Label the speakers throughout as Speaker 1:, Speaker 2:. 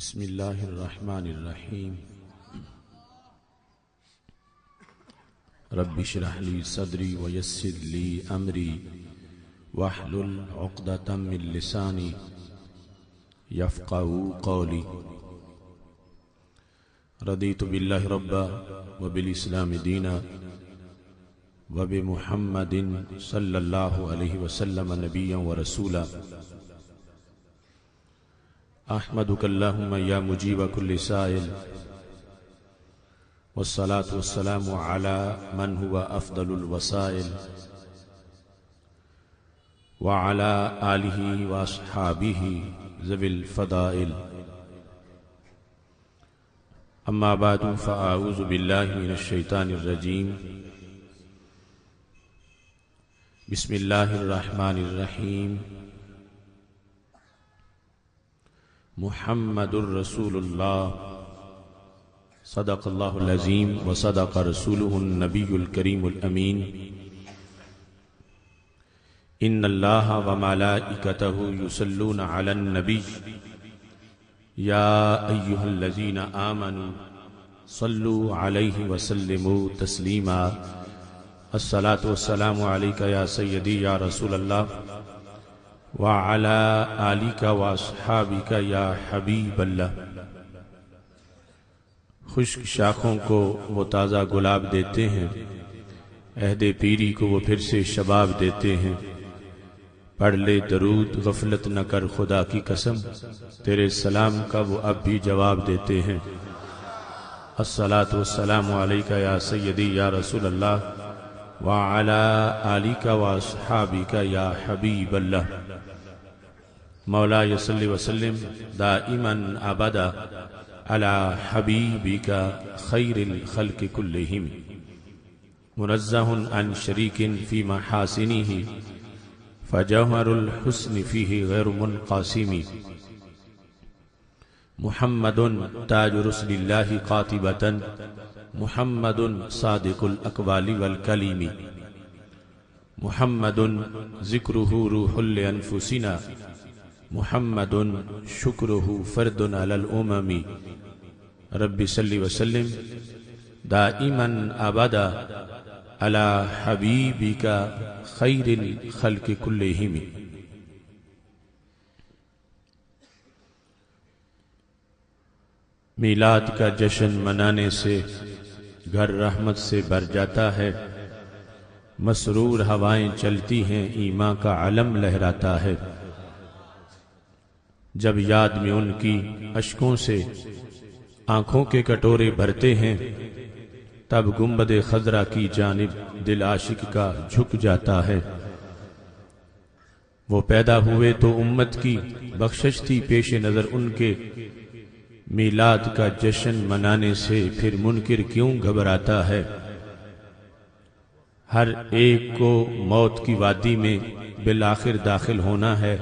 Speaker 1: بسم اللہ الرحمن الرحیم رب اشرح لی صدری ویسر لی امری واحلل عقدۃ من لسانی یفقہوا قولی رضیت باللہ ربا وبالاسلام دینا وبمحمد صلی اللہ علیہ وسلم نبیا ورسولا احمدک اللہم یا مجیب کل سائل والصلاة والسلام علی من هو افضل الوسائل وعلی آلہ واصحابہ ذوی الفضائل اما بعد فاعوذ باللہ من الشیطان الرجیم بسم اللہ الرحمن الرحیم محمد الرسول اللہ صدق اللہ العظیم وصدق رسولہ النبی الکریم الامین ان اللہ وملائکتہ یصلون علی النبی یا ایہا الذین آمنوا صلوا علیہ وسلموا تسلیما الصلاة والسلام علیکہ یا سیدی یا رسول اللہ وعلی آلک واصحابک یا حبیب اللہ۔ خشک شاخوں کو وہ تازہ گلاب دیتے ہیں، عہد پیری کو وہ پھر سے شباب دیتے ہیں۔ پڑھ لے درود غفلت نہ کر خدا کی قسم، تیرے سلام کا وہ اب بھی جواب دیتے ہیں۔ الصلاة والسلام علیکہ یا سیدی یا رسول اللہ وعلی آلک واصحابک یا حبیب اللہ۔ مولا صلی وسلم دائما ابدا علی حبیبک خیر الخلق کلہم منزہ عن شریک فی محاسنہ فجوہر الحسن فیہ غیر منقاسم۔ محمد تاج رسل اللہ قاطبۃ محمد صادق الاقوال والکلم محمد ذکرہ روح لانفسنا محمد شکرہ فرد علی الامم۔ رب صلی وسلم دائما ابدا علی حبیبک خیر الخلق کلہم۔ میلاد کا جشن منانے سے گھر رحمت سے بھر جاتا ہے، مسرور ہوائیں چلتی ہیں، ایمان کا علم لہراتا ہے۔ جب یاد میں ان کی اشکوں سے آنکھوں کے کٹورے بھرتے ہیں، تب گنبد خضرا کی جانب دل عاشق کا جھک جاتا ہے۔ وہ پیدا ہوئے تو امت کی بخشش تھی پیش نظر ان کے، میلاد کا جشن منانے سے پھر منکر کیوں گھبراتا ہے۔ ہر ایک کو موت کی وادی میں بالآخر داخل ہونا ہے،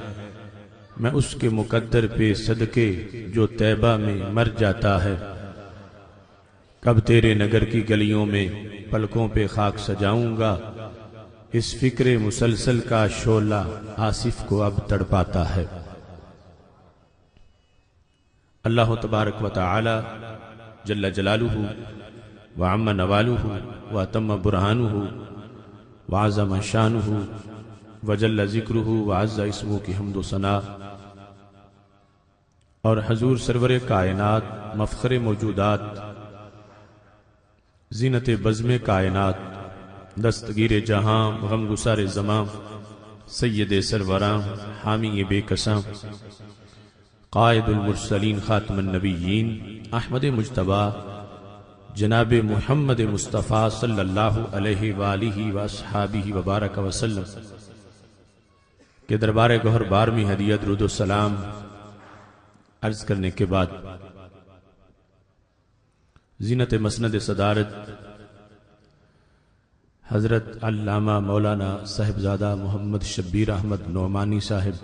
Speaker 1: میں اس کے مقدر پہ صدقے جو طیبہ میں مر جاتا ہے۔ کب تیرے نگر کی گلیوں میں پلکوں پہ خاک سجاؤں گا، اس فکر مسلسل کا شعلہ آصف کو اب تڑپاتا ہے۔ اللہ تبارک و تعالی جل جلالہ وعم نوالہ واتم برہانہ وعظم شانہ وجل ذکرہ وعز اسمہ کی حمد و ثنا، اور حضور سرور کائنات مفخر موجودات زینت بزم کائنات دستگیر جہاں غم گسار زماں سید سروراں حامی بے کساں قائد المرسلین خاتم النبیین احمد مجتبیٰ جناب محمد مصطفیٰ صلی اللہ علیہ وآلہ واصحابہ وبارک وسلم کے دربار گوہر بار میں ہدیہ درود و سلام عرض کرنے کے بعد زینت مسند صدارت حضرت علامہ مولانا صاحبزادہ محمد شبیر احمد نعمانی صاحب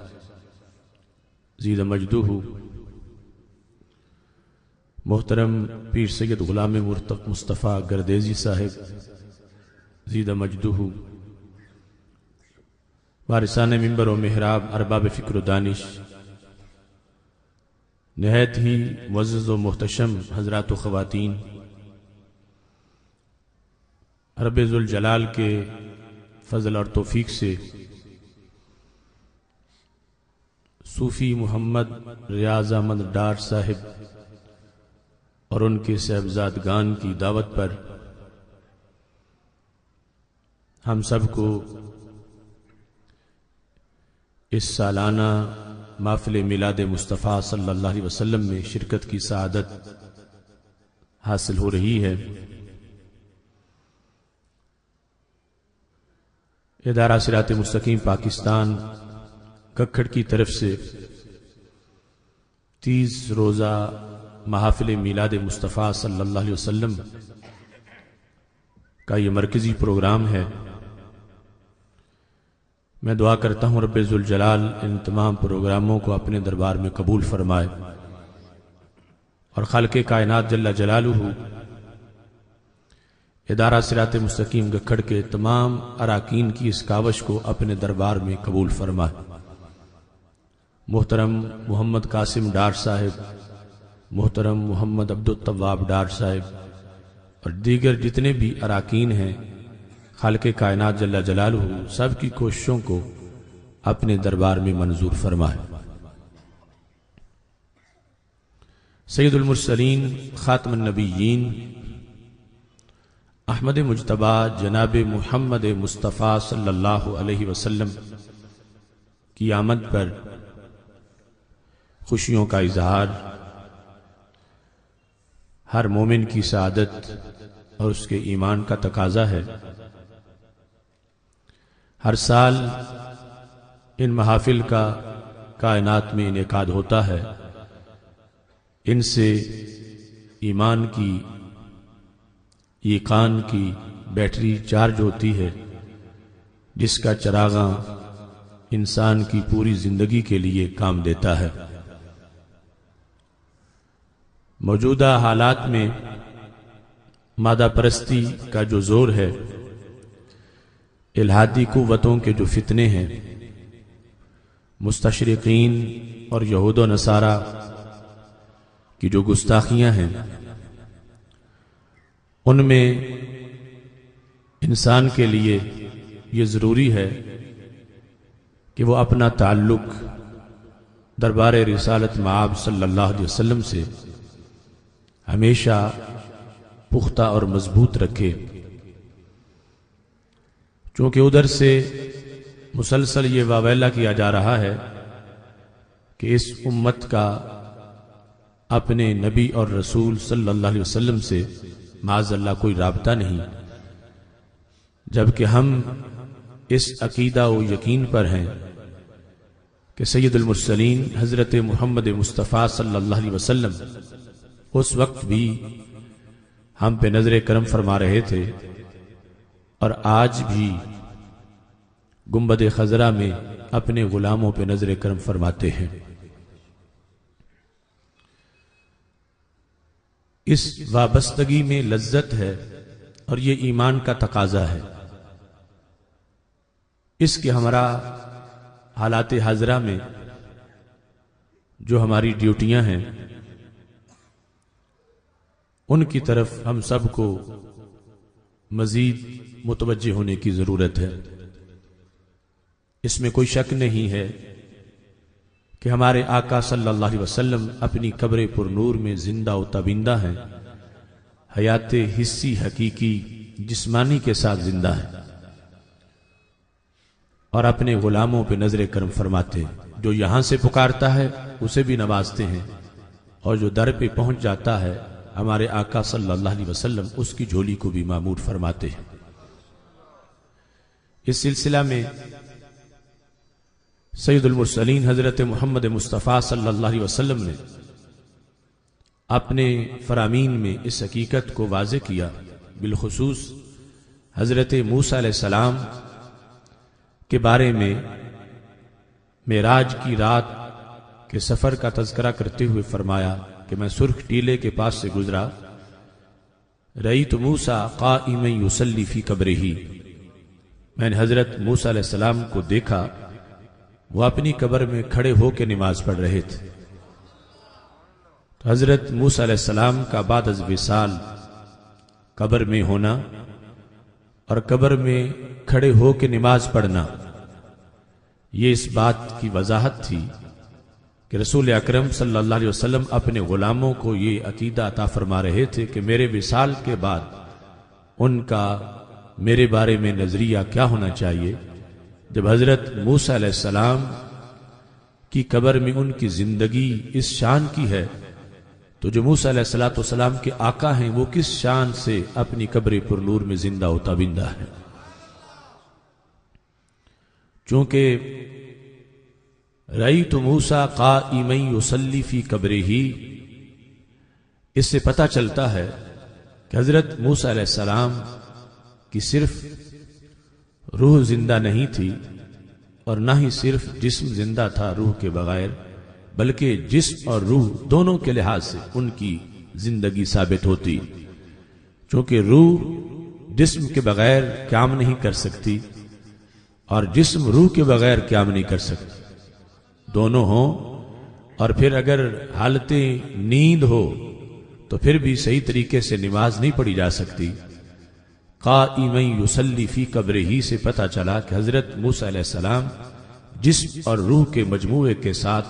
Speaker 1: زید مجدہ، محترم پیر سید غلام مرتق مصطفیٰ گردیزی صاحب زید مجدہ، وارثان منبر و محراب ارباب فکر و دانش، نہایت ہی معزز و محتشم حضرات و خواتین، رب ذوالجلال کے فضل اور توفیق سے صوفی محمد ریاض احمد ڈار صاحب اور ان کے صاحبزادگان کی دعوت پر ہم سب کو اس سالانہ محفل میلاد مصطفیٰ صلی اللہ علیہ وسلم میں شرکت کی سعادت حاصل ہو رہی ہے۔ ادارہ صراط مستقیم پاکستان ککھڑ کی طرف سے 30 روزہ محافل میلاد مصطفیٰ صلی اللہ علیہ وسلم کا یہ مرکزی پروگرام ہے۔ میں دعا کرتا ہوں رب ذوالجلال ان تمام پروگراموں کو اپنے دربار میں قبول فرمائے اور خالق کائنات جل جلالہ ادارہ صراط مستقیم گکھڑ کے تمام اراکین کی اس کاوش کو اپنے دربار میں قبول فرمائے۔ محترم محمد قاسم ڈار صاحب، محترم محمد عبدالتواب ڈار صاحب اور دیگر جتنے بھی اراکین ہیں، خالق کائنات جل جلالہ سب کی کوششوں کو اپنے دربار میں منظور فرمائے۔ سید المرسلین خاتم النبیین احمد مجتبی جناب محمد مصطفیٰ صلی اللہ علیہ وسلم کی آمد پر خوشیوں کا اظہار ہر مومن کی سعادت اور اس کے ایمان کا تقاضا ہے۔ ہر سال ان محافل کا کائنات میں انعقاد ہوتا ہے، ان سے ایمان کی یقین کی بیٹری چارج ہوتی ہے، جس کا چراغاں انسان کی پوری زندگی کے لیے کام دیتا ہے۔ موجودہ حالات میں مادہ پرستی کا جو زور ہے، الہادی قوتوں کے جو فتنے ہیں، مستشرقین اور یہود و نصارہ کی جو گستاخیاں ہیں، ان میں انسان کے لیے یہ ضروری ہے کہ وہ اپنا تعلق دربار رسالت مآب صلی اللہ علیہ وسلم سے ہمیشہ پختہ اور مضبوط رکھے، چونکہ ادھر سے مسلسل یہ واویلا کیا جا رہا ہے کہ اس امت کا اپنے نبی اور رسول صلی اللہ علیہ وسلم سے معاذ اللہ کوئی رابطہ نہیں، جبکہ ہم اس عقیدہ و یقین پر ہیں کہ سید المرسلین حضرت محمد مصطفیٰ صلی اللہ علیہ وسلم اس وقت بھی ہم پہ نظر کرم فرما رہے تھے اور آج بھی گنبد خضرا میں اپنے غلاموں پہ نظر کرم فرماتے ہیں۔ اس وابستگی میں لذت ہے اور یہ ایمان کا تقاضا ہے۔ اس کے ہمراہ حالات حاضرہ میں جو ہماری ڈیوٹیاں ہیں، ان کی طرف ہم سب کو مزید متوجہ ہونے کی ضرورت ہے۔ اس میں کوئی شک نہیں ہے کہ ہمارے آقا صلی اللہ علیہ وسلم اپنی قبر پر نور میں زندہ و تابندہ ہیں، حیات حسی حقیقی جسمانی کے ساتھ زندہ ہیں، اور اپنے غلاموں پہ نظر کرم فرماتے ہیں۔ جو یہاں سے پکارتا ہے اسے بھی نوازتے ہیں، اور جو در پہ پہنچ جاتا ہے ہمارے آقا صلی اللہ علیہ وسلم اس کی جھولی کو بھی معمور فرماتے ہیں۔ اس سلسلہ میں سید المرسلین حضرت محمد مصطفیٰ صلی اللہ علیہ وسلم نے اپنے فرامین میں اس حقیقت کو واضح کیا، بالخصوص حضرت موسیٰ علیہ السلام کے بارے میں معراج کی رات کے سفر کا تذکرہ کرتے ہوئے فرمایا کہ میں سرخ ٹیلے کے پاس سے گزرا، رأیت موسیٰ قائما یصلی فی قبرہ، میں نے حضرت موسیٰ علیہ السلام کو دیکھا وہ اپنی قبر میں کھڑے ہو کے نماز پڑھ رہے تھے۔ تو حضرت موسیٰ علیہ السلام کا بعد از وصال قبر میں ہونا اور قبر میں کھڑے ہو کے نماز پڑھنا، یہ اس بات کی وضاحت تھی کہ رسول اکرم صلی اللہ علیہ وسلم اپنے غلاموں کو یہ عقیدہ عطا فرما رہے تھے کہ میرے وصال کے بعد ان کا میرے بارے میں نظریہ کیا ہونا چاہیے۔ جب حضرت موسیٰ علیہ السلام کی قبر میں ان کی زندگی اس شان کی ہے تو جو موسیٰ علیہ السلام کے آقا ہیں وہ کس شان سے اپنی قبر پر نور میں زندہ و تابندہ ہے۔ چونکہ رأیت موسیٰ قائما یصلی فی قبرہ، اس سے پتہ چلتا ہے کہ حضرت موسیٰ علیہ السلام کی صرف روح زندہ نہیں تھی اور نہ ہی صرف جسم زندہ تھا روح کے بغیر، بلکہ جسم اور روح دونوں کے لحاظ سے ان کی زندگی ثابت ہوتی، چونکہ روح جسم کے بغیر قیام نہیں کر سکتی اور جسم روح کے بغیر قیام نہیں کر سکتی، دونوں ہوں، اور پھر اگر حالت نیند ہو تو پھر بھی صحیح طریقے سے نماز نہیں پڑھی جا سکتی۔ قائما یصلی فی قبرہ سے پتہ چلا کہ حضرت موسیٰ علیہ السلام جسم اور روح کے مجموعے کے ساتھ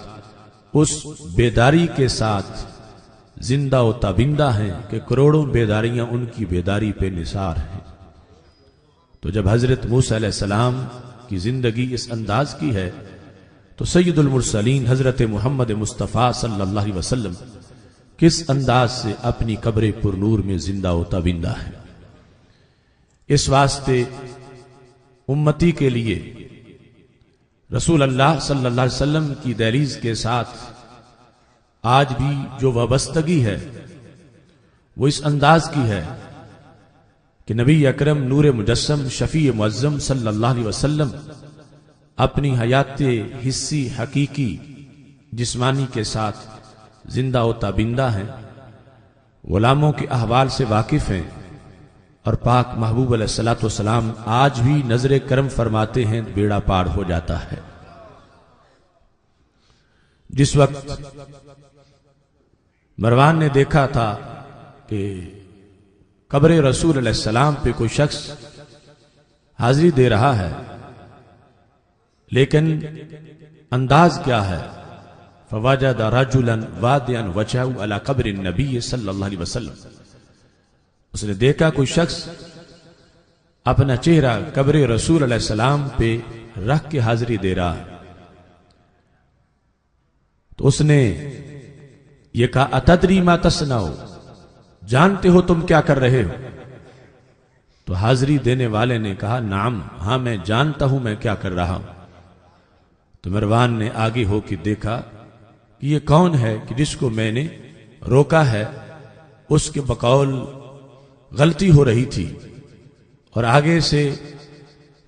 Speaker 1: اس بیداری کے ساتھ زندہ و تابندہ ہیں کہ کروڑوں بیداریاں ان کی بیداری پہ نثار ہیں۔ تو جب حضرت موسیٰ علیہ السلام کی زندگی اس انداز کی ہے تو سید المرسلین حضرت محمد مصطفیٰ صلی اللہ علیہ وسلم کس انداز سے اپنی قبر پر نور میں زندہ و تابندہ ہے۔ اس واسطے امتی کے لیے رسول اللہ صلی اللہ علیہ وسلم کی دہلیز کے ساتھ آج بھی جو وابستگی ہے وہ اس انداز کی ہے کہ نبی اکرم نور مجسم شفیع معظم صلی اللہ علیہ وسلم اپنی حیات حسی حقیقی جسمانی کے ساتھ زندہ و تابندہ ہیں، غلاموں کے احوال سے واقف ہیں، اور پاک محبوب علیہ السلام آج بھی نظر کرم فرماتے ہیں، بیڑا پار ہو جاتا ہے۔ جس وقت مروان نے دیکھا تھا کہ قبر رسول علیہ السلام پہ کوئی شخص حاضری دے رہا ہے، لیکن انداز کیا ہے، فوجد رجلا وادعا وجهه على قبر النبی صلی اللہ علیہ وسلم، اس نے دیکھا کوئی شخص اپنا چہرہ قبر رسول علیہ السلام پہ رکھ کے حاضری دے رہا ہے، تو اس نے یہ کہا اتدری ما تصنع، جانتے ہو تم کیا کر رہے ہو؟ تو حاضری دینے والے نے کہا نعم، ہاں میں جانتا ہوں میں کیا کر رہا ہوں۔ تو مروان نے آگے ہو کے دیکھا کہ یہ کون ہے کہ جس کو میں نے روکا ہے، اس کے بقول غلطی ہو رہی تھی، اور آگے سے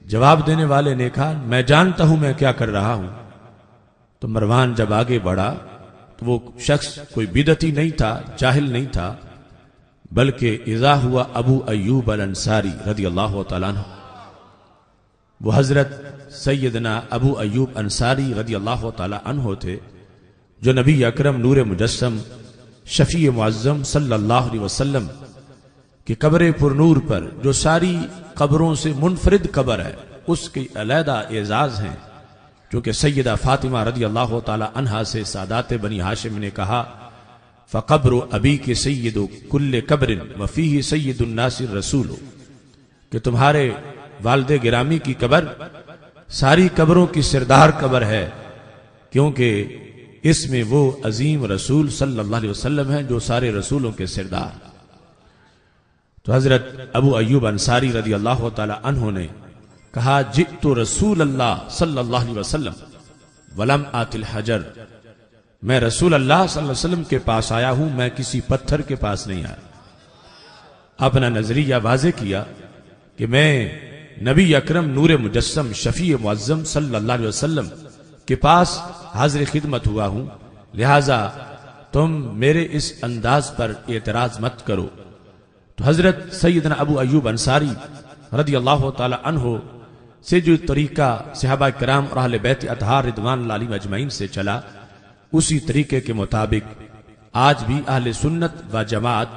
Speaker 1: جواب دینے والے نے کہا میں جانتا ہوں میں کیا کر رہا ہوں۔ تو مروان جب آگے بڑھا تو وہ شخص کوئی بدعتی نہیں تھا، جاہل نہیں تھا، بلکہ اذا ہوا ابو ایوب الانصاری رضی اللہ تعالیٰ عنہ، وہ حضرت سیدنا ابو ایوب انصاری رضی اللہ تعالیٰ عنہ تھے، جو نبی اکرم نور مجسم شفیع معظم صلی اللہ علیہ وسلم کہ قبر پر نور پر جو ساری قبروں سے منفرد قبر ہے اس کے علیحدہ اعزاز ہیں، کیونکہ سیدہ فاطمہ رضی اللہ تعالی عنہا سے سادات بنی ہاشم نے کہا فقبر ابی کے سید کل قبر وفیہ سید الناس الرسول، کہ تمہارے والد گرامی کی قبر ساری قبروں کی سردار قبر ہے، کیونکہ اس میں وہ عظیم رسول صلی اللہ علیہ وسلم ہیں جو سارے رسولوں کے سردار۔ تو حضرت ابو ایوب انصاری رضی اللہ تعالی عنہ نے کہا جئت رسول اللہ صلی اللہ علیہ وسلم ولم آت الحجر، میں رسول اللہ صلی اللہ علیہ وسلم کے پاس آیا ہوں، میں کسی پتھر کے پاس نہیں آیا۔ اپنا نظریہ واضح کیا کہ میں نبی اکرم نور مجسم شفیع معظم صلی اللہ علیہ وسلم کے پاس حاضر خدمت ہوا ہوں، لہٰذا تم میرے اس انداز پر اعتراض مت کرو۔ تو حضرت سیدنا ابو ایوب انصاری رضی اللہ تعالی عنہ سے جو طریقہ صحابہ کرام اور اہل بیت اطہار رضوان اللہ علیہم اجمعین سے چلا، اسی طریقے کے مطابق آج بھی اہل سنت و جماعت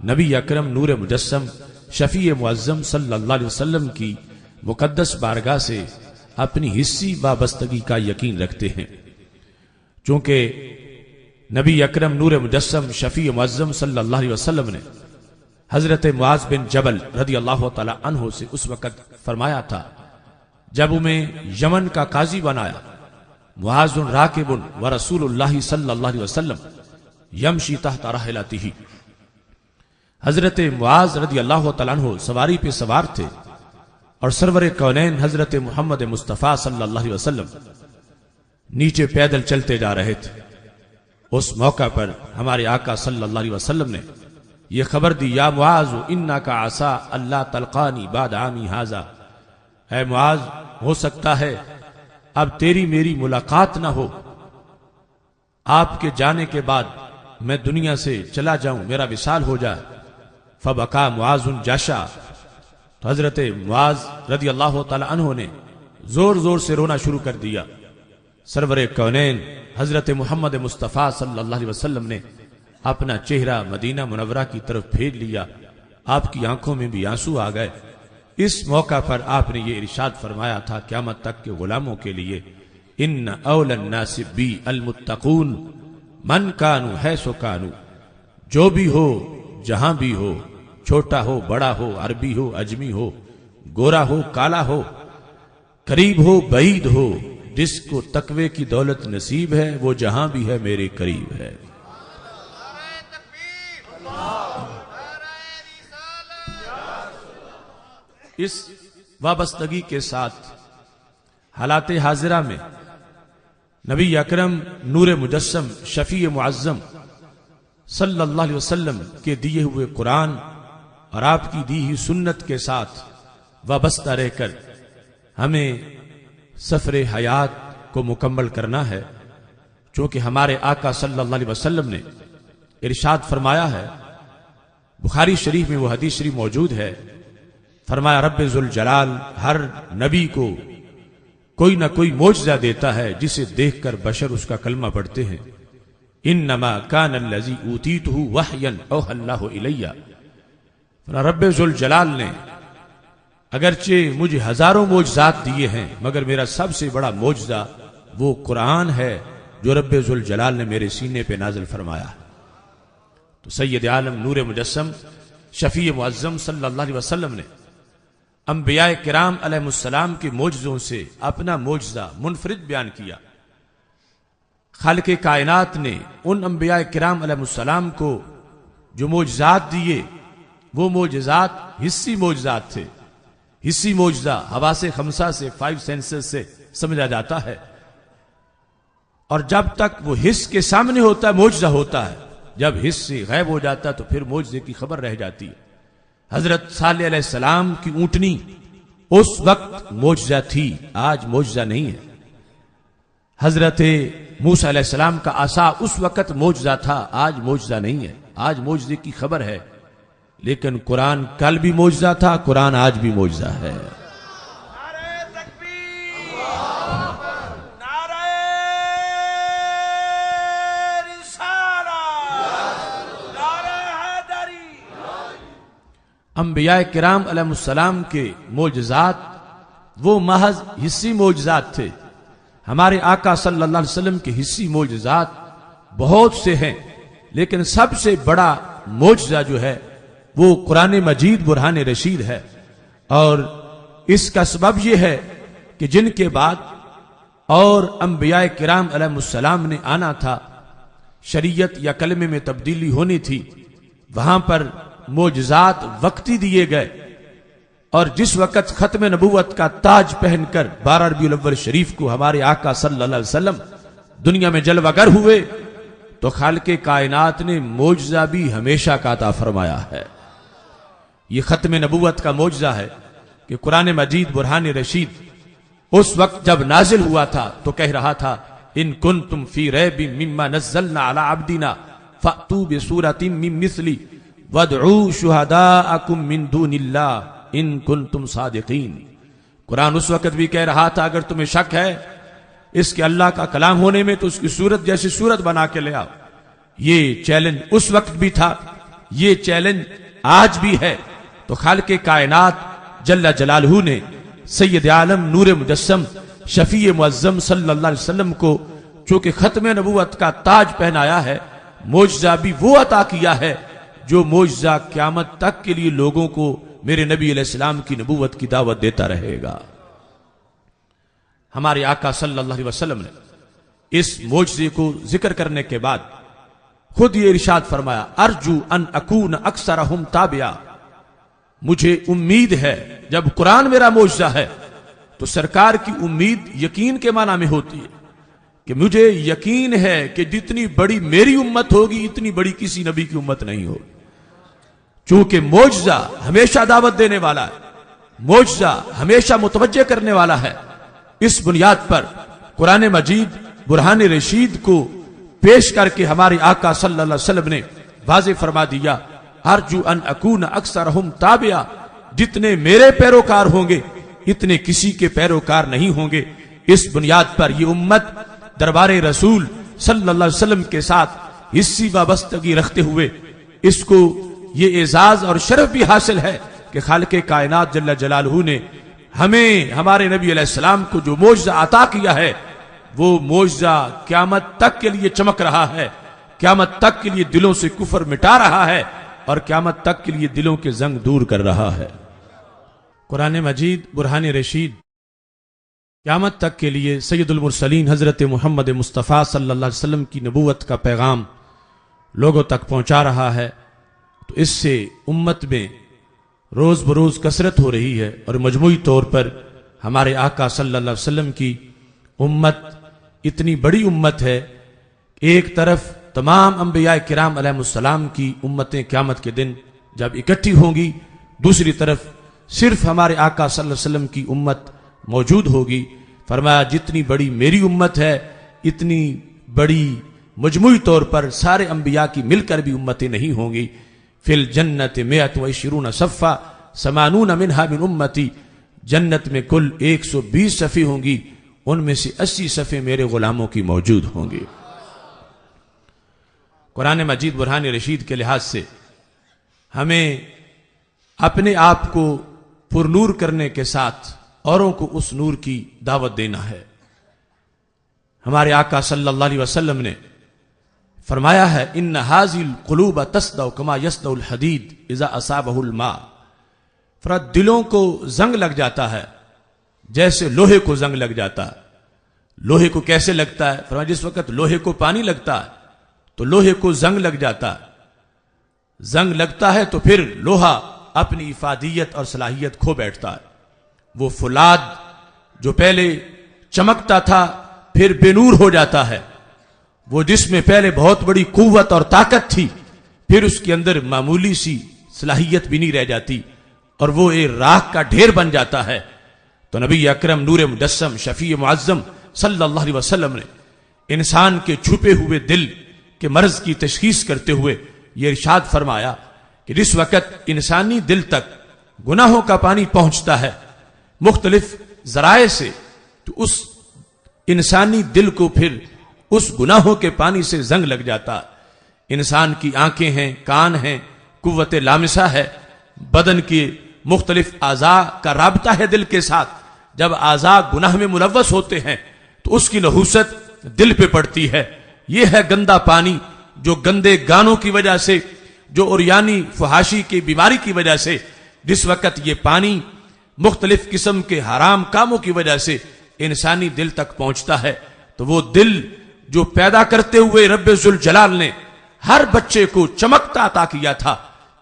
Speaker 1: نبی اکرم نور مجسم شفیع معظم صلی اللہ علیہ وسلم کی مقدس بارگاہ سے اپنی حصی وابستگی کا یقین رکھتے ہیں، چونکہ نبی اکرم نور مجسم شفیع معظم صلی اللہ علیہ وسلم نے حضرت معاذ بن جبل رضی اللہ تعالی عنہ سے اس وقت فرمایا تھا جب انہیں یمن کا قاضی بنایا، معاذ راکب ورسول اللہ صلی اللہ علیہ وسلم یمشی تحت راحلتہ، حضرت معاذ رضی اللہ تعالیٰ عنہ سواری پہ سوار تھے اور سرور کونین حضرت محمد مصطفیٰ صلی اللہ علیہ وسلم نیچے پیدل چلتے جا رہے تھے۔ اس موقع پر ہمارے آقا صلی اللہ علیہ وسلم نے یہ خبر دی، یا معاذ انکا عسا اللہ تلقانی بعد عامی ھذا، اے معاذ ہو سکتا ہے اب تیری میری ملاقات نہ ہو، آپ کے جانے کے بعد میں دنیا سے چلا جاؤں، میرا وصال ہو جائے۔ فبکا معاذ جاشا، تو حضرت معاذ رضی اللہ تعالی عنہ نے زور زور سے رونا شروع کر دیا۔ سرور کونین حضرت محمد مصطفیٰ صلی اللہ علیہ وسلم نے اپنا چہرہ مدینہ منورہ کی طرف پھیر لیا، آپ کی آنکھوں میں بھی آنسو آ گئے۔ اس موقع پر آپ نے یہ ارشاد فرمایا تھا قیامت تک کے غلاموں کے لیے، ان اول الناس بی المتقون من کانو حیث کانو، جو بھی ہو جہاں بھی ہو، چھوٹا ہو بڑا ہو، عربی ہو اجمی ہو، گورا ہو کالا ہو، قریب ہو بعید ہو، جس کو تقوی کی دولت نصیب ہے وہ جہاں بھی ہے میرے قریب ہے۔ اس وابستگی کے ساتھ حالات حاضرہ میں نبی اکرم نور مجسم شفیع معظم صلی اللہ علیہ وسلم کے دیے ہوئے قرآن اور آپ کی دی ہوئی سنت کے ساتھ وابستہ رہ کر ہمیں سفر حیات کو مکمل کرنا ہے، چونکہ ہمارے آقا صلی اللہ علیہ وسلم نے ارشاد فرمایا ہے، بخاری شریف میں وہ حدیث شریف موجود ہے، فرمایا رب ذوالجلال ہر نبی کو کوئی نہ کوئی معجزہ دیتا ہے جسے دیکھ کر بشر اس کا کلمہ پڑھتے ہیں۔ انما کان الذی اوتیتہ وحیا اوحی اللہ الی، رب ذوالجلال نے اگرچہ مجھے ہزاروں معجزات دیے ہیں مگر میرا سب سے بڑا معجزہ وہ قرآن ہے جو رب ذوالجلال نے میرے سینے پہ نازل فرمایا۔ تو سید عالم نور مجسم شفیع معظم صلی اللہ علیہ وسلم نے انبیاء کرام علیہ السلام کے معجزوں سے اپنا معجزہ منفرد بیان کیا۔ خالق کائنات نے ان انبیاء کرام علیہ السلام کو جو معجزات دیے وہ معجزات حسی معجزات تھے۔ حسی معجزہ حواس خمسہ سے 5 سینسز سے سمجھا جاتا ہے، اور جب تک وہ حس کے سامنے ہوتا ہے معجزہ ہوتا ہے، جب حس سے غائب ہو جاتا ہے تو پھر معجزے کی خبر رہ جاتی ہے۔ حضرت صالح علیہ السلام کی اونٹنی اس وقت معجزہ تھی، آج معجزہ نہیں ہے۔ حضرت موسیٰ علیہ السلام کا عصا اس وقت معجزہ تھا، آج معجزہ نہیں ہے، آج معجزے کی خبر ہے۔ لیکن قرآن کل بھی معجزہ تھا، قرآن آج بھی معجزہ ہے۔
Speaker 2: نعرہ تکبیر، نعرہ رسالت، نعرہ حیدری۔
Speaker 1: انبیاء کرام علیہ السلام کے معجزات وہ محض حسی معجزات تھے۔ ہمارے آقا صلی اللہ علیہ وسلم کے حسی معجزات بہت سے ہیں، لیکن سب سے بڑا معجزہ جو ہے وہ قرآن مجید برہان رشید ہے، اور اس کا سبب یہ ہے کہ جن کے بعد اور انبیاء کرام علیہ السلام نے آنا تھا، شریعت یا کلمے میں تبدیلی ہونی تھی، وہاں پر معجزات وقتی دیے گئے، اور جس وقت ختم نبوت کا تاج پہن کر 12 ربیع الاول شریف کو ہمارے آقا صلی اللہ علیہ وسلم دنیا میں جلوہ گر ہوئے، تو خالق کائنات نے معجزہ بھی ہمیشہ کا عطا فرمایا ہے۔ یہ ختم نبوت کا معجزہ ہے کہ قرآن مجید برہان رشید اس وقت جب نازل ہوا تھا تو کہہ رہا تھا ان کنتم فی ریب مما نزلنا علی عبدنا فأتوا بسورۃ من مثلی وادعوا شہداءکم من دون اللہ ان کنتم صادقین۔ قرآن اس وقت بھی کہہ رہا تھا اگر تمہیں شک ہے اس کے اللہ کا کلام ہونے میں تو اس کی صورت جیسی صورت بنا کے لے آؤ، یہ چیلنج اس وقت بھی تھا، یہ چیلنج آج بھی ہے۔ تو خالق کائنات جل جلالہ نے سید عالم نور مجسم شفیع معظم صلی اللہ علیہ وسلم کو چونکہ ختم نبوت کا تاج پہنایا ہے، معجزہ بھی وہ عطا کیا ہے جو معجزہ قیامت تک کے لیے لوگوں کو میرے نبی علیہ السلام کی نبوت کی دعوت دیتا رہے گا۔ ہمارے آقا صلی اللہ علیہ وسلم نے اس معجزے کو ذکر کرنے کے بعد خود یہ ارشاد فرمایا، ارجو ان اکون اکثرہم تابعا، مجھے امید ہے، جب قرآن میرا معجزہ ہے تو سرکار کی امید یقین کے معنی میں ہوتی ہے کہ مجھے یقین ہے کہ جتنی بڑی میری امت ہوگی اتنی بڑی کسی نبی کی امت نہیں ہوگی، چونکہ معجزہ ہمیشہ دعوت دینے والا ہے، معجزہ ہمیشہ متوجہ کرنے والا ہے۔ اس بنیاد پر قرآن مجید برہان رشید کو پیش کر کے ہمارے آقا صلی اللہ علیہ وسلم نے واضح فرما دیا، ارجو ان اکون اکثرہم تابعا، جتنے میرے پیروکار ہوں گے اتنے کسی کے پیروکار نہیں ہوں گے۔ اس بنیاد پر یہ امت دربار رسول صلی اللہ علیہ وسلم کے ساتھ حصی وابستگی رکھتے ہوئے اس کو یہ اعزاز اور شرف بھی حاصل ہے کہ خالق کائنات جل جلالہ نے ہمیں ہمارے نبی علیہ السلام کو جو معجزہ عطا کیا ہے وہ معجزہ قیامت تک کے لیے چمک رہا ہے، قیامت تک کے لیے دلوں سے کفر مٹا رہا ہے اور قیامت تک کے لیے دلوں کے زنگ دور کر رہا ہے۔ قرآن مجید برہان رشید قیامت تک کے لیے سید المرسلین حضرت محمد مصطفیٰ صلی اللہ علیہ وسلم کی نبوت کا پیغام لوگوں تک پہنچا رہا ہے، تو اس سے امت میں روز بروز کثرت ہو رہی ہے، اور مجموعی طور پر ہمارے آقا صلی اللہ علیہ وسلم کی امت اتنی بڑی امت ہے، ایک طرف تمام انبیاء کرام علیہ السلام کی امتیں قیامت کے دن جب اکٹھی ہوں گی، دوسری طرف صرف ہمارے آقا صلی اللہ علیہ وسلم کی امت موجود ہوگی۔ فرمایا جتنی بڑی میری امت ہے اتنی بڑی مجموعی طور پر سارے انبیاء کی مل کر بھی امتیں نہیں ہوں گی۔ فی الجنت 120 صفا 80 منہا من امتی، جنت میں کل 120 صفیں ہوں گی، ان میں سے 80 صفیں میرے غلاموں کی موجود ہوں گی۔ قرآن مجید برہان رشید کے لحاظ سے ہمیں اپنے آپ کو پر نور کرنے کے ساتھ اوروں کو اس نور کی دعوت دینا ہے۔ ہمارے آقا صلی اللہ علیہ وسلم نے فرمایا ہے، ان ھذی القلوب تصدع کما یصدع الحدید اذا اصابہ الماء، فرات دلوں کو زنگ لگ جاتا ہے جیسے لوہے کو زنگ لگ جاتا ہے۔ لوہے کو کیسے لگتا ہے؟ فرمایا جس وقت لوہے کو پانی لگتا ہے تو لوہے کو زنگ لگ جاتا ہے، زنگ لگتا ہے تو پھر لوہا اپنی افادیت اور صلاحیت کھو بیٹھتا ہے۔ وہ فولاد جو پہلے چمکتا تھا پھر بے نور ہو جاتا ہے، وہ جس میں پہلے بہت بڑی قوت اور طاقت تھی پھر اس کے اندر معمولی سی صلاحیت بھی نہیں رہ جاتی اور وہ ایک راکھ کا ڈھیر بن جاتا ہے۔ تو نبی اکرم نور مجسم شفیع معظم صلی اللہ علیہ وسلم نے انسان کے چھپے ہوئے دل کے مرض کی تشخیص کرتے ہوئے یہ ارشاد فرمایا کہ جس وقت انسانی دل تک گناہوں کا پانی پہنچتا ہے مختلف ذرائع سے، تو اس انسانی دل کو پھر اس گناہوں کے پانی سے زنگ لگ جاتا ہے۔ انسان کی آنکھیں ہیں، کان ہیں، قوت لامسہ ہے، بدن کے مختلف اعضاء کا رابطہ ہے دل کے ساتھ۔ جب اعضاء گناہ میں ملوث ہوتے ہیں تو اس کی نحوست دل پہ پڑتی ہے۔ یہ ہے گندا پانی جو گندے گانوں کی وجہ سے، جو عریانی فحاشی کی بیماری کی وجہ سے، جس وقت یہ پانی مختلف قسم کے حرام کاموں کی وجہ سے انسانی دل تک پہنچتا ہے، تو وہ دل جو پیدا کرتے ہوئے رب ذوالجلال نے ہر بچے کو چمکتا عطا کیا تھا،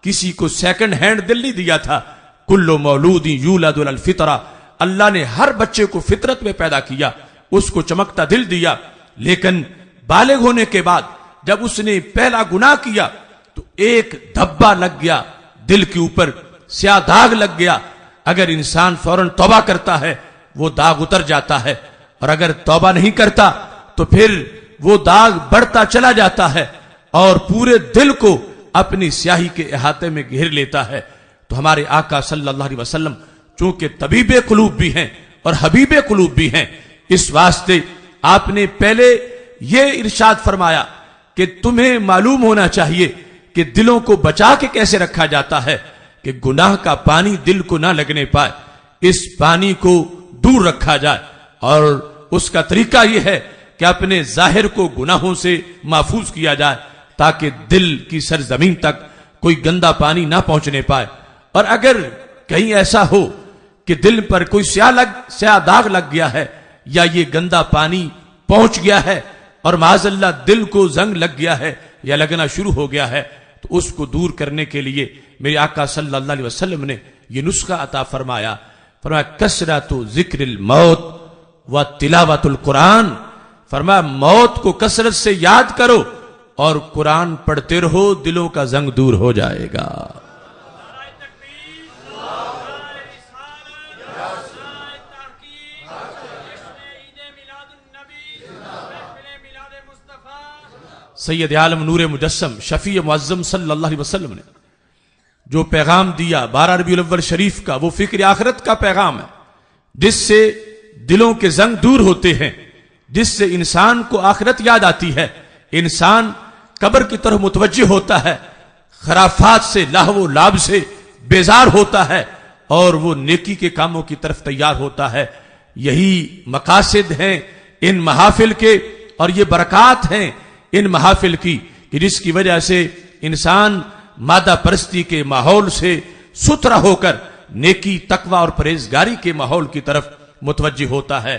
Speaker 1: کسی کو سیکنڈ ہینڈ دل نہیں دیا تھا۔ کل مولود یولد علی الفطرہ، اللہ نے ہر بچے کو فطرت میں پیدا کیا، اس کو چمکتا دل دیا، لیکن بالغ ہونے کے بعد جب اس نے پہلا گناہ کیا تو ایک دھبا لگ گیا دل کے اوپر، سیاہ داغ لگ گیا۔ اگر انسان فوراً توبہ کرتا ہے وہ داغ اتر جاتا ہے، اور اگر توبہ نہیں کرتا تو پھر وہ داغ بڑھتا چلا جاتا ہے اور پورے دل کو اپنی سیاہی کے احاطے میں گھیر لیتا ہے۔ تو ہمارے آقا صلی اللہ علیہ وسلم چونکہ طبیب قلوب بھی ہیں اور حبیب قلوب بھی ہیں، اس واسطے آپ نے پہلے یہ ارشاد فرمایا کہ تمہیں معلوم ہونا چاہیے کہ دلوں کو بچا کے کیسے رکھا جاتا ہے کہ گناہ کا پانی دل کو نہ لگنے پائے، اس پانی کو دور رکھا جائے، اور اس کا طریقہ یہ ہے کہ اپنے ظاہر کو گناہوں سے محفوظ کیا جائے تاکہ دل کی سرزمین تک کوئی گندا پانی نہ پہنچنے پائے۔ اور اگر کہیں ایسا ہو کہ دل پر کوئی سیاہ داغ لگ گیا ہے یا یہ گندا پانی پہنچ گیا ہے اور معاذ اللہ دل کو زنگ لگ گیا ہے یا لگنا شروع ہو گیا ہے، تو اس کو دور کرنے کے لیے میرے آقا صلی اللہ علیہ وسلم نے یہ نسخہ عطا فرمایا، کثرت ذکر الموت و تلاوت القرآن، فرمایا موت کو کثرت سے یاد کرو اور قرآن پڑھتے رہو، دلوں کا زنگ دور ہو جائے گا۔ سید عالم نور مجسم شفیع معظم صلی اللہ علیہ وسلم نے جو پیغام دیا 12 ربیع الاول شریف کا، وہ فکر آخرت کا پیغام ہے، جس سے دلوں کے زنگ دور ہوتے ہیں، جس سے انسان کو آخرت یاد آتی ہے، انسان قبر کی طرف متوجہ ہوتا ہے، خرافات سے لہو و لعب سے بیزار ہوتا ہے اور وہ نیکی کے کاموں کی طرف تیار ہوتا ہے۔ یہی مقاصد ہیں ان محافل کے، اور یہ برکات ہیں ان محافل کی کہ جس کی وجہ سے انسان مادہ پرستی کے ماحول سے ستھرا ہو کر نیکی، تقوی اور پرہیزگاری کے ماحول کی طرف متوجہ ہوتا ہے۔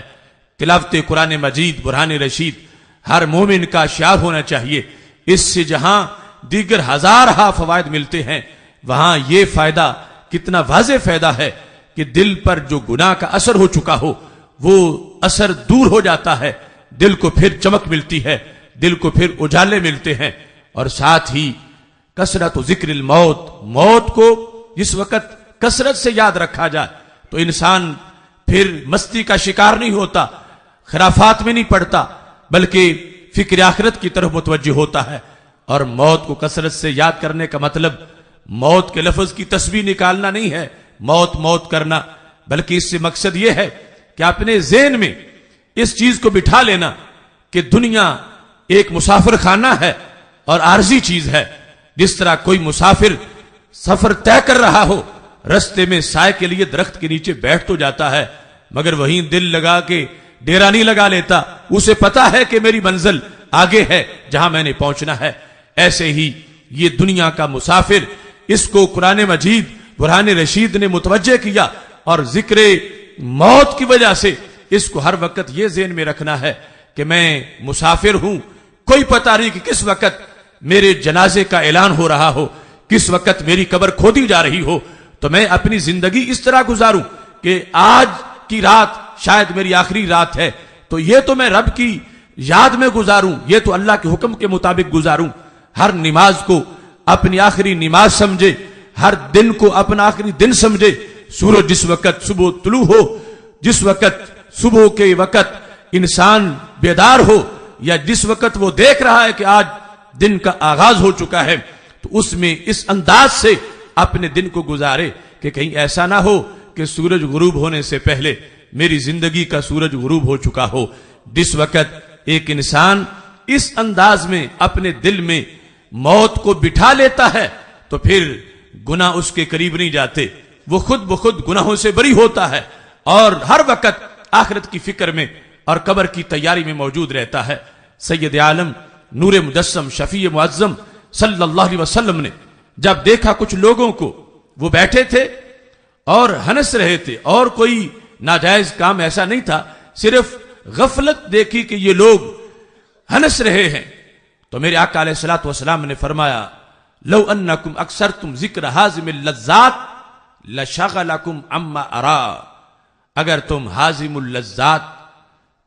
Speaker 1: تلاوت قرآن مجید برہان رشید ہر مومن کا شعار ہونا چاہیے۔ اس سے جہاں دیگر ہزارہ فوائد ملتے ہیں، وہاں یہ فائدہ کتنا واضح فائدہ ہے کہ دل پر جو گناہ کا اثر ہو چکا ہو وہ اثر دور ہو جاتا ہے، دل کو پھر چمک ملتی ہے، دل کو پھر اجالے ملتے ہیں۔ اور ساتھ ہی کثرت ذکر الموت، موت کو جس وقت کثرت سے یاد رکھا جائے تو انسان پھر مستی کا شکار نہیں ہوتا، خرافات میں نہیں پڑتا، بلکہ فکر آخرت کی طرف متوجہ ہوتا ہے۔ اور موت کو کثرت سے یاد کرنے کا مطلب موت کے لفظ کی تسبیح نکالنا نہیں ہے، موت موت کرنا، بلکہ اس سے مقصد یہ ہے کہ اپنے ذہن میں اس چیز کو بٹھا لینا کہ دنیا ایک مسافر خانہ ہے اور عارضی چیز ہے۔ جس طرح کوئی مسافر سفر طے کر رہا ہو، رستے میں سائے کے لیے درخت کے نیچے بیٹھ تو جاتا ہے مگر وہیں دل لگا کے ڈیرا نہیں لگا لیتا، اسے پتا ہے کہ میری منزل آگے ہے جہاں میں نے پہنچنا ہے۔ ایسے ہی یہ دنیا کا مسافر، اس کو قرآن مجید برہان رشید نے متوجہ کیا، اور ذکر موت کی وجہ سے اس کو ہر وقت یہ ذہن میں رکھنا ہے کہ میں مسافر ہوں، کوئی پتہ نہیں کہ کس وقت میرے جنازے کا اعلان ہو رہا ہو، کس وقت میری قبر کھودی جا رہی ہو، تو میں اپنی زندگی اس طرح گزاروں کہ آج کی رات شاید میری آخری رات ہے، تو یہ تو میں رب کی یاد میں گزاروں، یہ تو اللہ کے حکم کے مطابق گزاروں۔ ہر نماز کو اپنی آخری نماز سمجھے، ہر دن کو اپنا آخری دن سمجھے۔ سورج جس وقت صبح طلوع ہو، جس وقت صبح کے وقت انسان بیدار ہو، یا جس وقت وہ دیکھ رہا ہے کہ آج دن کا آغاز ہو چکا ہے، تو اس میں اس انداز سے اپنے دن کو گزارے کہ کہیں ایسا نہ ہو کہ سورج غروب ہونے سے پہلے میری زندگی کا سورج غروب ہو چکا ہو۔ جس وقت ایک انسان اس انداز میں اپنے دل میں موت کو بٹھا لیتا ہے تو پھر گناہ اس کے قریب نہیں جاتے، وہ خود بخود گناہوں سے بری ہوتا ہے اور ہر وقت آخرت کی فکر میں اور قبر کی تیاری میں موجود رہتا ہے۔ سید عالم نور مجسم شفیع معظم صلی اللہ علیہ وسلم نے جب دیکھا کچھ لوگوں کو، وہ بیٹھے تھے اور ہنس رہے تھے، اور کوئی ناجائز کام ایسا نہیں تھا، صرف غفلت دیکھی کہ یہ لوگ ہنس رہے ہیں، تو میرے آقا علیہ الصلوۃ والسلام نے فرمایا لو انکم اکثرتم ذکر حازم اللذات لشغلکم عما ارا، اگر تم حازم اللذات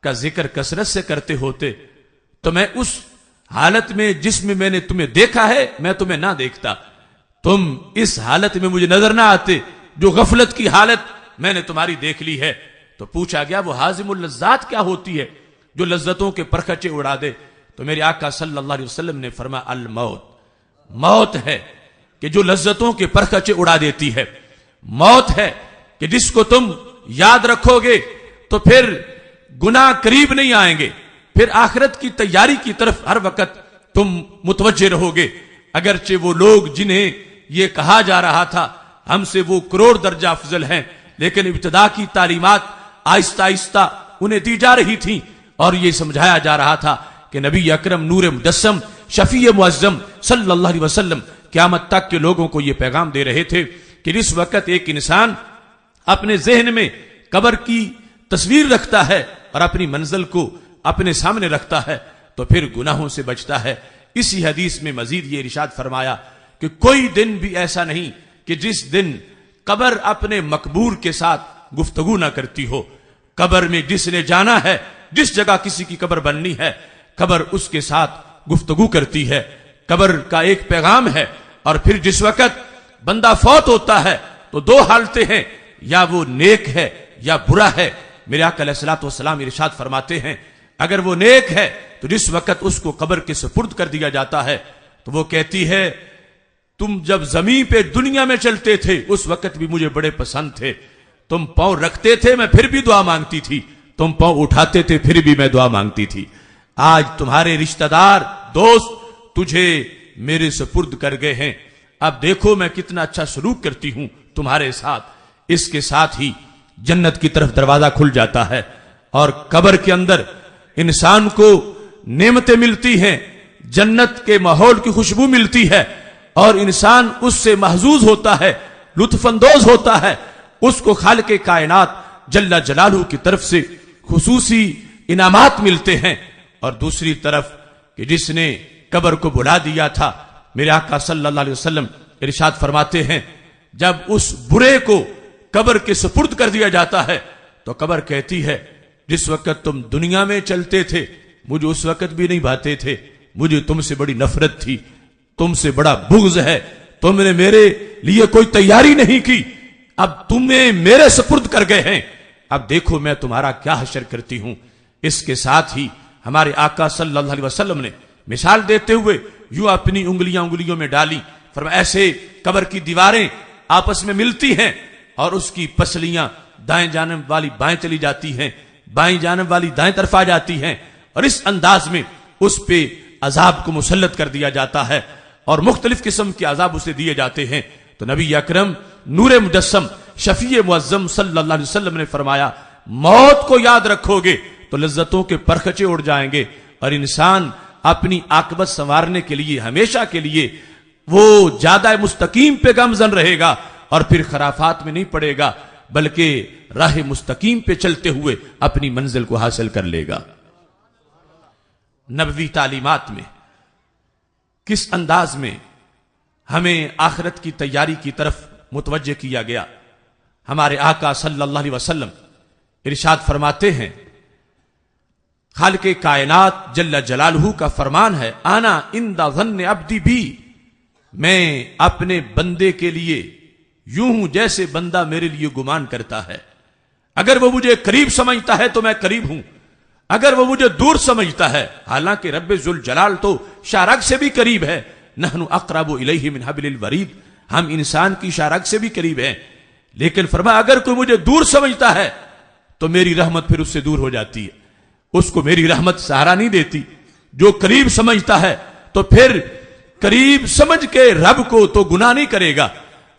Speaker 1: کا ذکر کثرت سے کرتے ہوتے تو میں اس حالت میں جس میں نے تمہیں دیکھا ہے میں تمہیں نہ دیکھتا، تم اس حالت میں مجھے نظر نہ آتے جو غفلت کی حالت میں نے تمہاری دیکھ لی ہے۔ تو پوچھا گیا وہ حازم اللذات کیا ہوتی ہے جو لذتوں کے پرخچے اڑا دے؟ تو میرے آقا صلی اللہ علیہ وسلم نے فرمایا الموت، موت ہے کہ جو لذتوں کے پرخچے اڑا دیتی ہے، موت ہے کہ جس کو تم یاد رکھو گے تو پھر گناہ قریب نہیں آئیں گے، پھر آخرت کی تیاری کی طرف ہر وقت تم متوجہ رہو گے، اگرچہ وہ لوگ جنہیں یہ کہا جا رہا تھا ہم سے وہ کروڑ درجہ افضل ہیں، لیکن ابتدا کی تعلیمات آہستہ آہستہ انہیں دی جا رہی تھیں اور یہ سمجھایا جا رہا تھا کہ نبی اکرم نور مجسم شفیع معظم صلی اللہ علیہ وسلم قیامت تک کے لوگوں کو یہ پیغام دے رہے تھے کہ جس وقت ایک انسان اپنے ذہن میں قبر کی تصویر رکھتا ہے اور اپنی منزل کو اپنے سامنے رکھتا ہے تو پھر گناہوں سے بچتا ہے۔ اسی حدیث میں مزید یہ ارشاد فرمایا کہ کوئی دن بھی ایسا نہیں کہ جس دن قبر اپنے مقبور کے ساتھ گفتگو نہ کرتی ہو۔ قبر میں جس نے جانا ہے، جس جگہ کسی کی قبر بننی ہے، قبر اس کے ساتھ گفتگو کرتی ہے۔ قبر کا ایک پیغام ہے۔ اور پھر جس وقت بندہ فوت ہوتا ہے تو دو حالتیں ہیں، یا وہ نیک ہے یا برا ہے۔ میرے آقا علیہ الصلوۃ والسلام ارشاد فرماتے ہیں اگر وہ نیک ہے تو جس وقت اس کو قبر کے سپرد کر دیا جاتا ہے تو وہ کہتی ہے تم جب زمین پہ دنیا میں چلتے تھے اس وقت بھی مجھے بڑے پسند تھے، تم پاؤں رکھتے تھے میں پھر بھی دعا مانگتی تھی، تم پاؤں اٹھاتے تھے پھر بھی میں دعا مانگتی تھی۔ آج تمہارے رشتہ دار دوست تجھے میرے سپرد کر گئے ہیں، اب دیکھو میں کتنا اچھا سلوک کرتی ہوں تمہارے ساتھ۔ اس کے ساتھ ہی جنت کی طرف دروازہ کھل جاتا ہے اور قبر کے اندر انسان کو نعمتیں ملتی ہیں، جنت کے ماحول کی خوشبو ملتی ہے اور انسان اس سے محظوظ ہوتا ہے، لطف اندوز ہوتا ہے۔ اس کو خالق کائنات جل جلالہ کی طرف سے خصوصی انعامات ملتے ہیں۔ اور دوسری طرف کہ جس نے قبر کو بلا دیا تھا، میرے آقا صلی اللہ علیہ وسلم ارشاد فرماتے ہیں جب اس برے کو قبر کے سپرد کر دیا جاتا ہے تو قبر کہتی ہے جس وقت تم دنیا میں چلتے تھے مجھے اس وقت بھی نہیں بھاتے تھے، مجھے تم سے بڑی نفرت تھی، تم سے بڑا بغض ہے، تم نے میرے لیے کوئی تیاری نہیں کی، اب تمہیں میرے سپرد کر گئے ہیں، اب دیکھو میں تمہارا کیا حشر کرتی ہوں۔ اس کے ساتھ ہی ہمارے آقا صلی اللہ علیہ وسلم نے مثال دیتے ہوئے یوں اپنی انگلیوں میں ڈالی، فرمایا ایسے قبر کی دیواریں آپس میں ملتی ہیں اور اس کی پسلیاں دائیں جانب والی بائیں چلی جاتی ہیں، بائیں جانب والی دائیں طرف آ جاتی ہیں اور اس انداز میں اس پہ عذاب کو مسلط کر دیا جاتا ہے اور مختلف قسم کے عذاب اسے دیے جاتے ہیں۔ تو نبی اکرم نور مجسم شفیع معظم صلی اللہ علیہ وسلم نے فرمایا موت کو یاد رکھو گے تو لذتوں کے پرخچے اڑ جائیں گے اور انسان اپنی عاقبت سنوارنے کے لیے ہمیشہ کے لیے وہ زیادہ مستقیم پہ گامزن رہے گا اور پھر خرافات میں نہیں پڑے گا بلکہ راہ مستقیم پہ چلتے ہوئے اپنی منزل کو حاصل کر لے گا۔ نبوی تعلیمات میں کس انداز میں ہمیں آخرت کی تیاری کی طرف متوجہ کیا گیا؟ ہمارے آقا صلی اللہ علیہ وسلم ارشاد فرماتے ہیں خالق کائنات جل جلالہ کا فرمان ہے انا عند ظن عبدی بھی، میں اپنے بندے کے لیے یوں ہوں جیسے بندہ میرے لیے گمان کرتا ہے۔ اگر وہ مجھے قریب سمجھتا ہے تو میں قریب ہوں، اگر وہ مجھے دور سمجھتا ہے، حالانکہ رب ذوالجلال تو شارک سے بھی قریب ہے، نحن اقرب الیہ من حبل الورید، ہم انسان کی شارک سے بھی قریب ہیں، لیکن فرمایا اگر کوئی مجھے دور سمجھتا ہے تو میری رحمت پھر اس سے دور ہو جاتی ہے، اس کو میری رحمت سہارا نہیں دیتی۔ جو قریب سمجھتا ہے تو پھر قریب سمجھ کے رب کو تو گناہ نہیں کرے گا،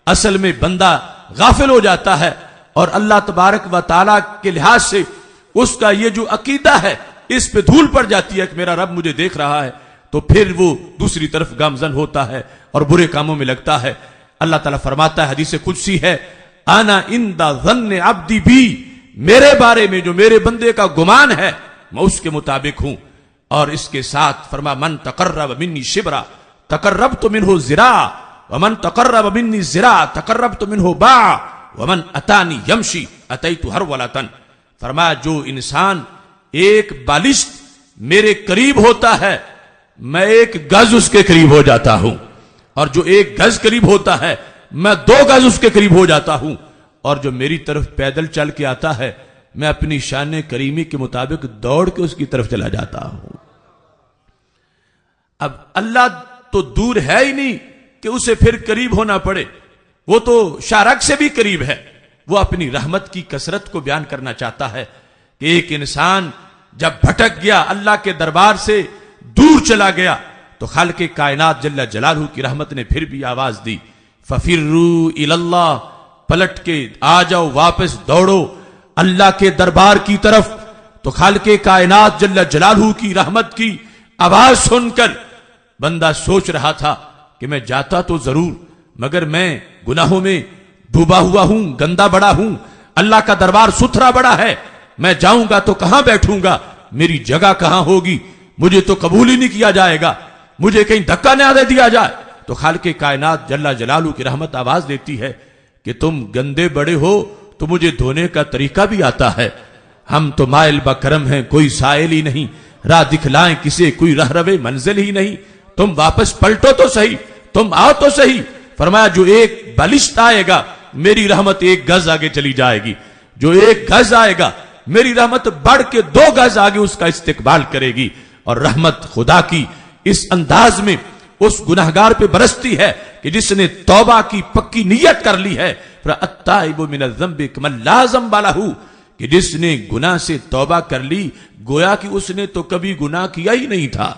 Speaker 1: اصل میں بندہ غافل ہو جاتا ہے اور اللہ تبارک و تعالیٰ کے لحاظ سے اس کا یہ جو عقیدہ ہے اس پہ دھول پڑ جاتی ہے کہ میرا رب مجھے دیکھ رہا ہے، تو پھر وہ دوسری طرف گامزن ہوتا ہے اور برے کاموں میں لگتا ہے۔ اللہ تعالیٰ فرماتا ہے حدیث قدسی ہے انا عند ظن عبدی بھی، میرے بارے میں جو میرے بندے کا گمان ہے میں اس کے مطابق ہوں۔ اور اس کے ساتھ فرما من تقرب منی شبرا تقربت منہ ذراع ومن تقرب منی ذراع تقربت منہ باع ومن اتانی یمشی اتیت ہرولۃ، فرمایا جو انسان ایک بالشت میرے قریب ہوتا ہے میں ایک گز اس کے قریب ہو جاتا ہوں، اور جو ایک گز قریب ہوتا ہے میں 2 گز اس کے قریب ہو جاتا ہوں، اور جو میری طرف پیدل چل کے آتا ہے میں اپنی شان کریمی کے مطابق دوڑ کے اس کی طرف چلا جاتا ہوں۔ اب اللہ تو دور ہے ہی نہیں کہ اسے پھر قریب ہونا پڑے، وہ تو شارک سے بھی قریب ہے۔ وہ اپنی رحمت کی کثرت کو بیان کرنا چاہتا ہے کہ ایک انسان جب بھٹک گیا اللہ کے دربار سے دور چلا گیا تو خالق کائنات جل جلالہ کی رحمت نے پھر بھی آواز دی، ففروا الی اللہ، پلٹ کے آ جاؤ، واپس دوڑو اللہ کے دربار کی طرف۔ تو خالق کائنات جل جلالہ کی رحمت کی آواز سن کر بندہ سوچ رہا تھا کہ میں جاتا تو ضرور، مگر میں گناہوں میں ڈوبا ہوا ہوں، گندا بڑا ہوں، اللہ کا دربار ستھرا بڑا ہے، میں جاؤں گا تو کہاں بیٹھوں گا، میری جگہ کہاں ہوگی، مجھے تو قبول ہی نہیں کیا جائے گا، مجھے کہیں دھکا نہ دے دیا جائے۔ تو خالق کائنات جل جلالہ کی رحمت آواز دیتی ہے کہ تم گندے بڑے ہو تو مجھے دھونے کا طریقہ بھی آتا ہے، ہم تو مائل بکرم ہیں، کوئی سائل ہی نہیں، راہ دکھلائیں کسے کوئی رہروے منزل ہی نہیں، تم واپس پلٹو تو صحیح، تم آؤ تو صحیح۔ فرمایا جو ایک بلشت آئے گا میری رحمت ایک گز آگے چلی جائے گی، جو ایک گز آئے گا میری رحمت بڑھ کے 2 گز آگے اس کا استقبال کرے گی۔ اور رحمت خدا کی اس انداز میں اس گناہگار پہ برستی ہے کہ جس نے توبہ کی پکی نیت کر لی ہے، فَالتَّائِبُ مِنَ الذَّنبِ كَمَن لَّا ذَنبَ لَهُ، کہ جس نے گناہ سے توبہ کر لی گویا کہ اس نے تو کبھی گناہ کیا ہی نہیں تھا،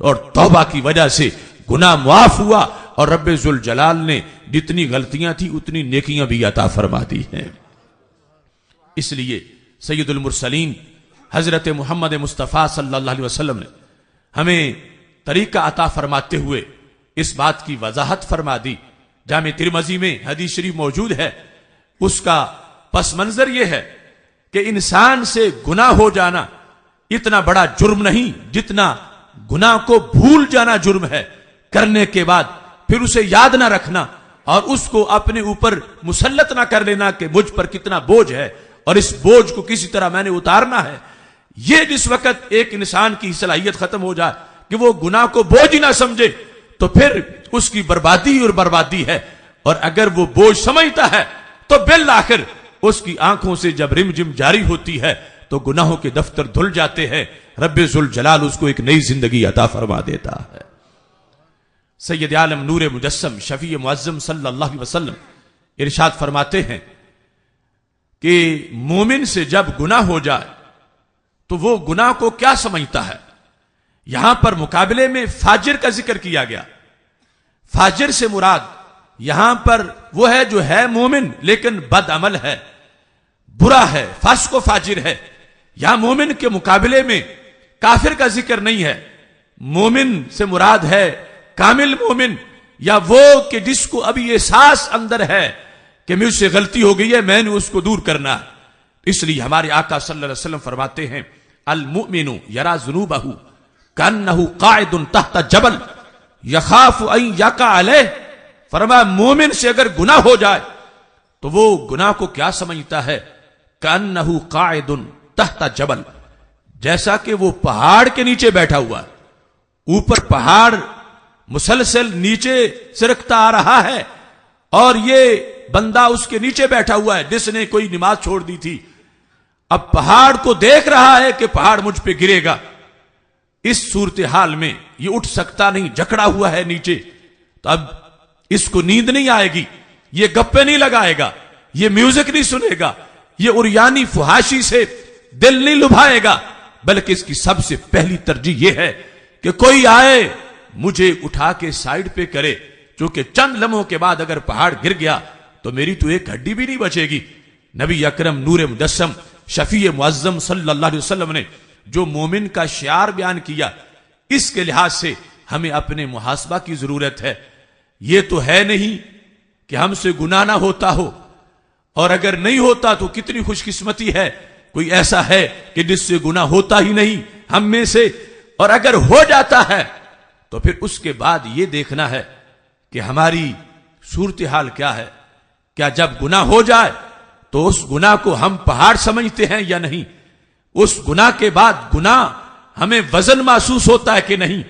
Speaker 1: اور توبہ کی وجہ سے گناہ معاف ہوا، اور رب ذوالجلال نے جتنی غلطیاں تھی اتنی نیکیاں بھی عطا فرما دی ہیں۔ اس لیے سید المرسلین حضرت محمد مصطفیٰ صلی اللہ علیہ وسلم نے ہمیں طریقہ عطا فرماتے ہوئے اس بات کی وضاحت فرما دی۔ جامع ترمذی میں حدیث شریف موجود ہے، اس کا پس منظر یہ ہے کہ انسان سے گناہ ہو جانا اتنا بڑا جرم نہیں جتنا گناہ کو بھول جانا جرم ہے، کرنے کے بعد پھر اسے یاد نہ رکھنا اور اس کو اپنے اوپر مسلط نہ کر لینا کہ مجھ پر کتنا بوجھ ہے اور اس بوجھ کو کسی طرح میں نے اتارنا ہے۔ یہ جس وقت ایک انسان کی صلاحیت ختم ہو جائے کہ وہ گناہ کو بوجھ ہی نہ سمجھے تو پھر اس کی بربادی اور بربادی ہے، اور اگر وہ بوجھ سمجھتا ہے تو بالآخر اس کی آنکھوں سے جب رمجم جاری ہوتی ہے تو گناہوں کے دفتر دھل جاتے ہیں، رب ذوالجلال اس کو ایک نئی زندگی عطا فرما دیتا ہے۔ سید عالم نور مجسم شفیع معظم صلی اللہ علیہ وسلم ارشاد فرماتے ہیں کہ مومن سے جب گناہ ہو جائے تو وہ گناہ کو کیا سمجھتا ہے۔ یہاں پر مقابلے میں فاجر کا ذکر کیا گیا، فاجر سے مراد یہاں پر وہ ہے جو ہے مومن لیکن بد عمل ہے، برا ہے، فاسق و فاجر ہے۔ یہاں مومن کے مقابلے میں کافر کا ذکر نہیں ہے، مومن سے مراد ہے کامل مومن، یا وہ کہ جس کو ابھی احساس اندر ہے کہ مجھ سے غلطی ہو گئی ہے، میں نے اس کو دور کرنا ہے۔ اس لیے ہمارے آقا صلی اللہ علیہ وسلم فرماتے ہیں المؤمن یرا ذنوبہ کانہ قاعد تحت جبل یخاف ان یقع علیہ۔ فرمایا مومن سے اگر گناہ ہو جائے تو وہ گناہ کو کیا سمجھتا ہے، کانہ قاعد تحت جبل، جیسا کہ وہ پہاڑ کے نیچے بیٹھا ہوا ہے، اوپر پہاڑ مسلسل نیچے سرکتا آ رہا ہے اور یہ بندہ اس کے نیچے بیٹھا ہوا ہے جس نے کوئی نماز چھوڑ دی تھی، اب پہاڑ کو دیکھ رہا ہے کہ پہاڑ مجھ پہ گرے گا۔ اس صورتحال میں یہ اٹھ سکتا نہیں، جکڑا ہوا ہے نیچے، تو اب اس کو نیند نہیں آئے گی، یہ گپے نہیں لگائے گا، یہ میوزک نہیں سنے گا، یہ عریانی فحاشی سے دل نہیں لبھائے گا، بلکہ اس کی سب سے پہلی ترجیح یہ ہے کہ کوئی آئے مجھے اٹھا کے سائیڈ پہ کرے، چونکہ چند لمحوں کے بعد اگر پہاڑ گر گیا تو میری تو ایک ہڈی بھی نہیں بچے گی۔ نبی اکرم نور مجسم شفیع معظم صلی اللہ علیہ وسلم نے جو مومن کا شعار بیان کیا، اس کے لحاظ سے ہمیں اپنے محاسبہ کی ضرورت ہے۔ یہ تو ہے نہیں کہ ہم سے گناہ نہ ہوتا ہو، اور اگر نہیں ہوتا تو کتنی خوش قسمتی ہے، کوئی ایسا ہے کہ جس سے گناہ ہوتا ہی نہیں ہم میں سے، اور اگر ہو جاتا ہے تو پھر اس کے بعد یہ دیکھنا ہے کہ ہماری صورتحال کیا ہے۔ کیا جب گناہ ہو جائے تو اس گناہ کو ہم پہاڑ سمجھتے ہیں یا نہیں؟ اس گناہ کے بعد گناہ ہمیں وزن محسوس ہوتا ہے کہ نہیں؟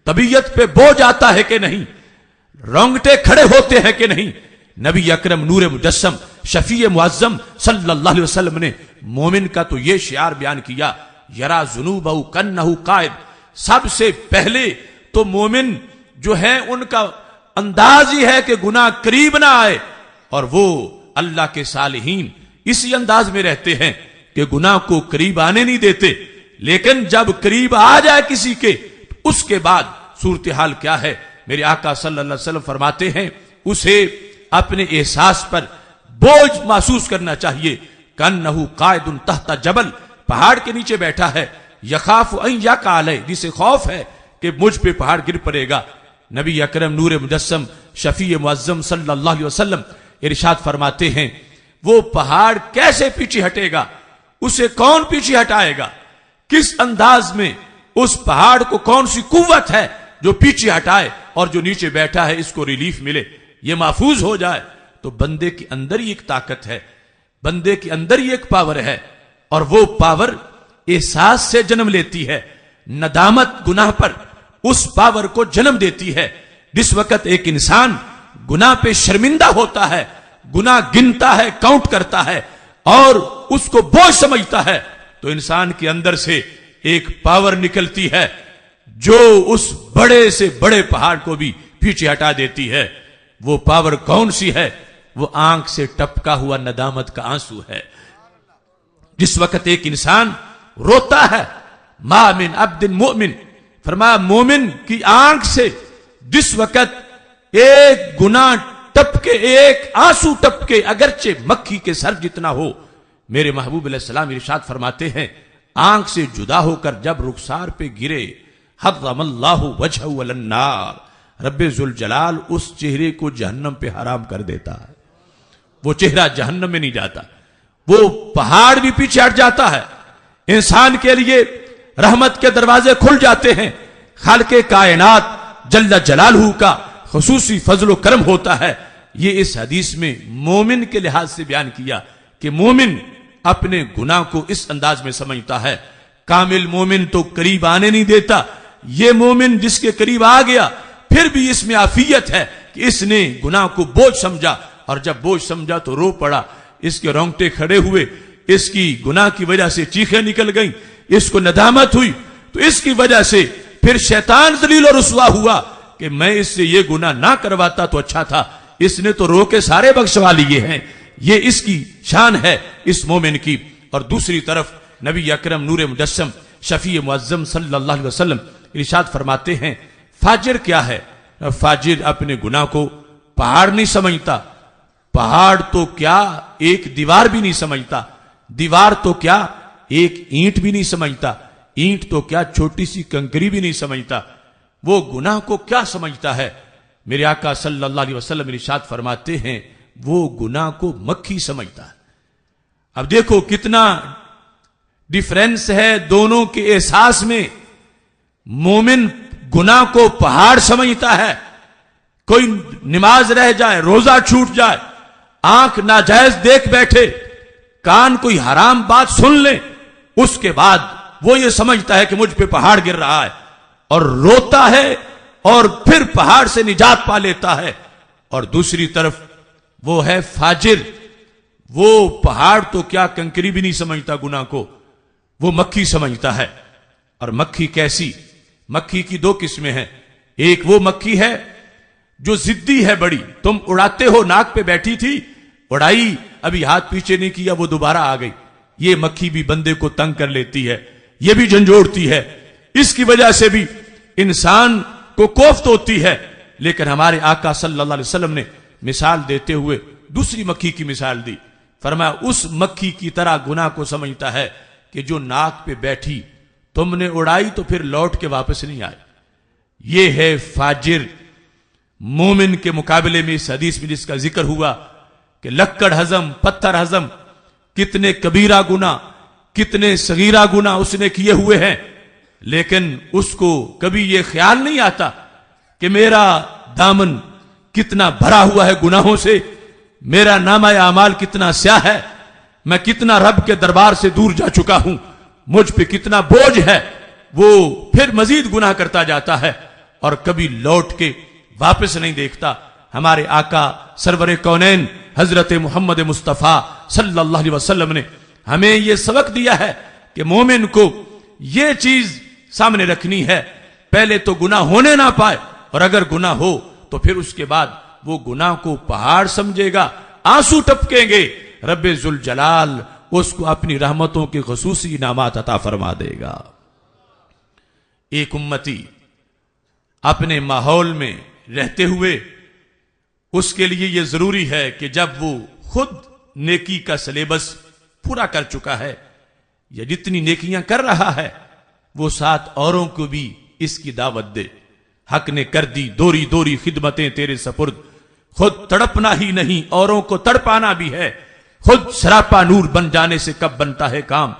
Speaker 1: طبیعت پہ بوجھ آتا ہے کہ نہیں؟ رونگٹے کھڑے ہوتے ہیں کہ نہیں؟ نبی اکرم نور مجسم شفیع معظم صلی اللہ علیہ وسلم نے مومن کا تو یہ شعار بیان کیا، یرا ذنوبہ کانہ قاعد۔ سب سے پہلے تو مومن جو ہے ان کا انداز ہی ہے کہ گناہ قریب نہ آئے، اور وہ اللہ کے صالحین اسی انداز میں رہتے ہیں کہ گناہ کو قریب آنے نہیں دیتے، لیکن جب قریب آ جائے کسی کے اس کے بعد صورتحال کیا ہے؟ میرے آقا صلی اللہ علیہ وسلم فرماتے ہیں اسے اپنے احساس پر بوجھ محسوس کرنا چاہیے. کَأَنَّهُ قَائِدٌ تَحْتَ جبل، پہاڑ کے نیچے بیٹھا ہے. یخاف ان یقع علیہ، جسے خوف ہے کہ مجھ پہ پہاڑ گر پڑے گا. نبی اکرم نور مجسم شفیع معظم صلی اللہ علیہ وسلم ارشاد فرماتے ہیں وہ پہاڑ کیسے پیچھے ہٹے گا؟ اسے کون پیچھے ہٹائے گا؟ کس انداز میں اس پہاڑ کو کون سی قوت ہے جو پیچھے ہٹائے اور جو نیچے بیٹھا ہے اس کو ریلیف ملے، یہ محفوظ ہو جائے؟ تو بندے کے اندر ہی ایک طاقت ہے، بندے کے اندر ہی ایک پاور ہے، اور وہ پاور احساس سے جنم لیتی ہے. ندامت گناہ پر اس پاور کو جنم دیتی ہے. جس وقت ایک انسان گناہ پہ شرمندہ ہوتا ہے، گناہ گنتا ہے، کاؤنٹ کرتا ہے اور اس کو بوجھ سمجھتا ہے، تو انسان کے اندر سے ایک پاور نکلتی ہے جو اس بڑے سے بڑے پہاڑ کو بھی پیچھے ہٹا دیتی ہے. وہ پاور کون سی ہے؟ وہ آنکھ سے ٹپکا ہوا ندامت کا آنسو ہے. جس وقت ایک انسان روتا ہے، ما من عبد مؤمن، فرمایا مومن کی آنکھ سے جس وقت ایک گناہ ٹپکے، ایک آنسو ٹپکے، اگرچہ مکھی کے سر جتنا ہو، میرے محبوب علیہ السلام ارشاد فرماتے ہیں آنکھ سے جدا ہو کر جب رخسار پہ گرے، حرم اللہ وجہہ علی النار، رب ذوالجلال اس چہرے کو جہنم پہ حرام کر دیتا ہے. وہ چہرہ جہنم میں نہیں جاتا، وہ پہاڑ بھی پیچھے ہٹ جاتا ہے. انسان کے لیے رحمت کے دروازے کھل جاتے ہیں. خالق کائنات جل جلالہ کا خصوصی فضل و کرم ہوتا ہے. یہ اس حدیث میں مومن کے لحاظ سے بیان کیا کہ مومن اپنے گناہ کو اس انداز میں سمجھتا ہے. کامل مومن تو قریب آنے نہیں دیتا. یہ مومن جس کے قریب آ گیا پھر بھی اس میں عافیت ہے کہ اس نے گناہ کو بوجھ سمجھا، اور جب بوجھ سمجھا تو رو پڑا، اس کے رونگٹے کھڑے ہوئے، اس کی گناہ کی وجہ سے چیخیں نکل گئیں، اس کو ندامت ہوئی، تو اس کی وجہ سے پھر شیطان ذلیل و رسوا ہوا کہ میں اس سے یہ گناہ نہ کرواتا تو اچھا تھا، اس نے تو رو کے سارے بخشوا لیے ہیں. یہ اس کی شان ہے اس مومن کی. اور دوسری طرف نبی اکرم نور مجسم شفیع معظم صلی اللہ علیہ وسلم ارشاد فرماتے ہیں فاجر کیا ہے؟ فاجر اپنے گناہ کو پہاڑ نہیں سمجھتا، پہاڑ تو کیا ایک دیوار بھی نہیں سمجھتا، دیوار تو کیا ایک اینٹ بھی نہیں سمجھتا، اینٹ تو کیا چھوٹی سی کنکری بھی نہیں سمجھتا. وہ گناہ کو کیا سمجھتا ہے؟ میرے آقا صلی اللہ علیہ وسلم ارشاد فرماتے ہیں وہ گناہ کو مکھی سمجھتا ہے. اب دیکھو کتنا ڈیفرنس ہے دونوں کے احساس میں. مومن گناہ کو پہاڑ سمجھتا ہے، کوئی نماز رہ جائے، روزہ چھوٹ جائے، آنکھ ناجائز دیکھ بیٹھے، کان کوئی حرام بات سن لے، اس کے بعد وہ یہ سمجھتا ہے کہ مجھ پہ پہاڑ گر رہا ہے اور روتا ہے اور پھر پہاڑ سے نجات پا لیتا ہے. اور دوسری طرف وہ ہے فاجر، وہ پہاڑ تو کیا کنکری بھی نہیں سمجھتا، گناہ کو وہ مکھی سمجھتا ہے. اور مکھی کیسی؟ مکھی کی دو قسمیں ہیں. ایک وہ مکھی ہے جو ضدی ہے بڑی، تم اڑاتے ہو، ناک پہ بیٹھی تھی، اڑائی، ابھی ہاتھ پیچھے نہیں کیا، وہ دوبارہ آ گئی. یہ مکھی بھی بندے کو تنگ کر لیتی ہے، یہ بھی جھنجھوڑتی ہے، اس کی وجہ سے بھی انسان کو کوفت ہوتی ہے. لیکن ہمارے آقا صلی اللہ علیہ وسلم نے مثال دیتے ہوئے دوسری مکھی کی مثال دی. فرمایا اس مکھی کی طرح گناہ کو سمجھتا ہے کہ جو ناک پہ بیٹھی، تم نے اڑائی تو پھر لوٹ کے واپس نہیں آئے. یہ ہے فاجر. مومن کے مقابلے میں اس حدیث میں جس کا ذکر ہوا کہ لکڑ ہضم، پتھر ہضم، کتنے کبیرہ گناہ، کتنے صغیرہ گناہ اس نے کیے ہوئے ہیں، لیکن اس کو کبھی یہ خیال نہیں آتا کہ میرا دامن کتنا بھرا ہوا ہے گناہوں سے، میرا نامہ اعمال کتنا سیاہ ہے، میں کتنا رب کے دربار سے دور جا چکا ہوں، مجھ پہ کتنا بوجھ ہے. وہ پھر مزید گناہ کرتا جاتا ہے اور کبھی لوٹ کے واپس نہیں دیکھتا. ہمارے آقا سرور کونین حضرت محمد مصطفیٰ صلی اللہ علیہ وسلم نے ہمیں یہ سبق دیا ہے کہ مومن کو یہ چیز سامنے رکھنی ہے، پہلے تو گناہ ہونے نہ پائے، اور اگر گناہ ہو تو پھر اس کے بعد وہ گناہ کو پہاڑ سمجھے گا، آنسو ٹپکیں گے، رب ذوالجلال اس کو اپنی رحمتوں کے خصوصی انعامات عطا فرما دے گا. ایک امتی اپنے ماحول میں رہتے ہوئے اس کے لیے یہ ضروری ہے کہ جب وہ خود نیکی کا سلیبس پورا کر چکا ہے یا جتنی نیکیاں کر رہا ہے وہ ساتھ اوروں کو بھی اس کی دعوت دے. حق نے کر دی دوری دوری خدمتیں تیرے سپرد، خود تڑپنا ہی نہیں اوروں کو تڑپانا بھی ہے، خود سراپا نور بن جانے سے کب بنتا ہے کام،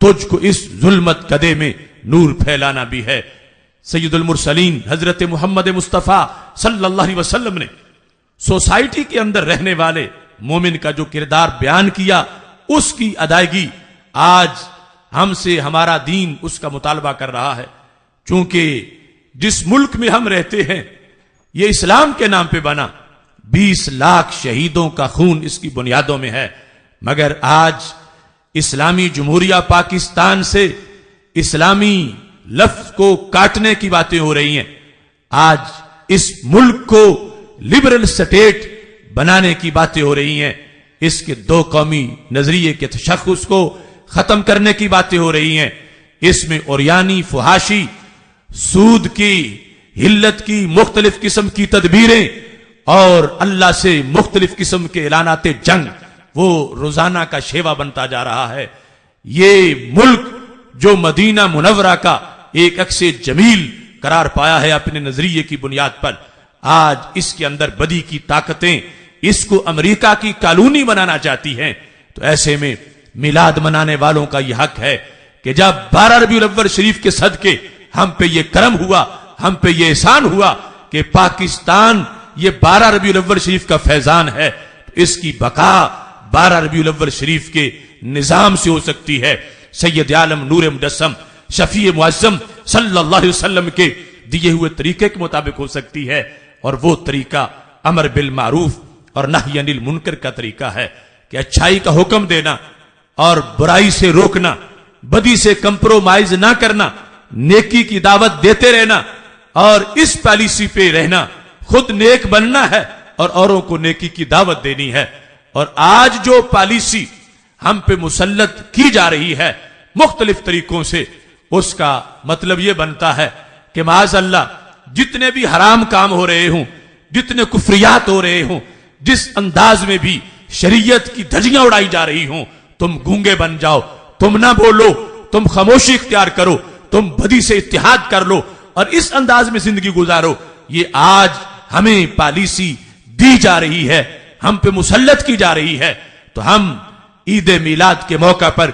Speaker 1: تجھ کو اس ظلمت کدے میں نور پھیلانا بھی ہے. سید المرسلین حضرت محمد مصطفیٰ صلی اللہ علیہ وسلم نے سوسائٹی کے اندر رہنے والے مومن کا جو کردار بیان کیا اس کی ادائیگی آج ہم سے ہمارا دین اس کا مطالبہ کر رہا ہے. چونکہ جس ملک میں ہم رہتے ہیں یہ اسلام کے نام پہ بنا، 20 لاکھ شہیدوں کا خون اس کی بنیادوں میں ہے، مگر آج اسلامی جمہوریہ پاکستان سے اسلامی لفظ کو کاٹنے کی باتیں ہو رہی ہیں. آج اس ملک کو لبرل سٹیٹ بنانے کی باتیں ہو رہی ہیں، اس کے 2 قومی نظریے کے تشخص کو ختم کرنے کی باتیں ہو رہی ہیں. اس میں اوریانی، فحاشی، سود کی، حلت کی مختلف قسم کی تدبیریں اور اللہ سے مختلف قسم کے اعلانات جنگ وہ روزانہ کا شیوا بنتا جا رہا ہے. یہ ملک جو مدینہ منورہ کا ایک عکس جمیل قرار پایا ہے اپنے نظریے کی بنیاد پر، آج اس کے اندر بدی کی طاقتیں اس کو امریکہ کی کالونی بنانا چاہتی ہیں. تو ایسے میں میلاد منانے والوں کا یہ حق ہے کہ جب 12 ربیع الاول شریف کے صدقے ہم پہ یہ کرم ہوا، ہم پہ یہ احسان ہوا کہ پاکستان یہ 12 ربیع الاول شریف کا فیضان ہے، تو اس کی بقا 12 ربیع الاول شریف کے نظام سے ہو سکتی ہے. سید عالم نور مجسم شفیع معظم صلی اللہ علیہ وسلم کے دیے ہوئے طریقے کے مطابق ہو سکتی ہے، اور وہ طریقہ امر بالمعروف اور نہی عن المنکر کا طریقہ ہے کہ اچھائی کا حکم دینا اور برائی سے روکنا، بدی سے کمپرومائز نہ کرنا، نیکی کی دعوت دیتے رہنا اور اس پالیسی پہ رہنا. خود نیک بننا ہے اور اوروں کو نیکی کی دعوت دینی ہے. اور آج جو پالیسی ہم پہ مسلط کی جا رہی ہے مختلف طریقوں سے، اس کا مطلب یہ بنتا ہے کہ معاذ اللہ جتنے بھی حرام کام ہو رہے ہوں، جتنے کفریات ہو رہے ہوں، جس انداز میں بھی شریعت کی دھجیاں اڑائی جا رہی ہوں، تم گونگے بن جاؤ، تم نہ بولو، تم خاموشی اختیار کرو، تم بدی سے اتحاد کر لو اور اس انداز میں زندگی گزارو. یہ آج ہمیں پالیسی دی جا رہی ہے، ہم پہ مسلط کی جا رہی ہے. تو ہم عید میلاد کے موقع پر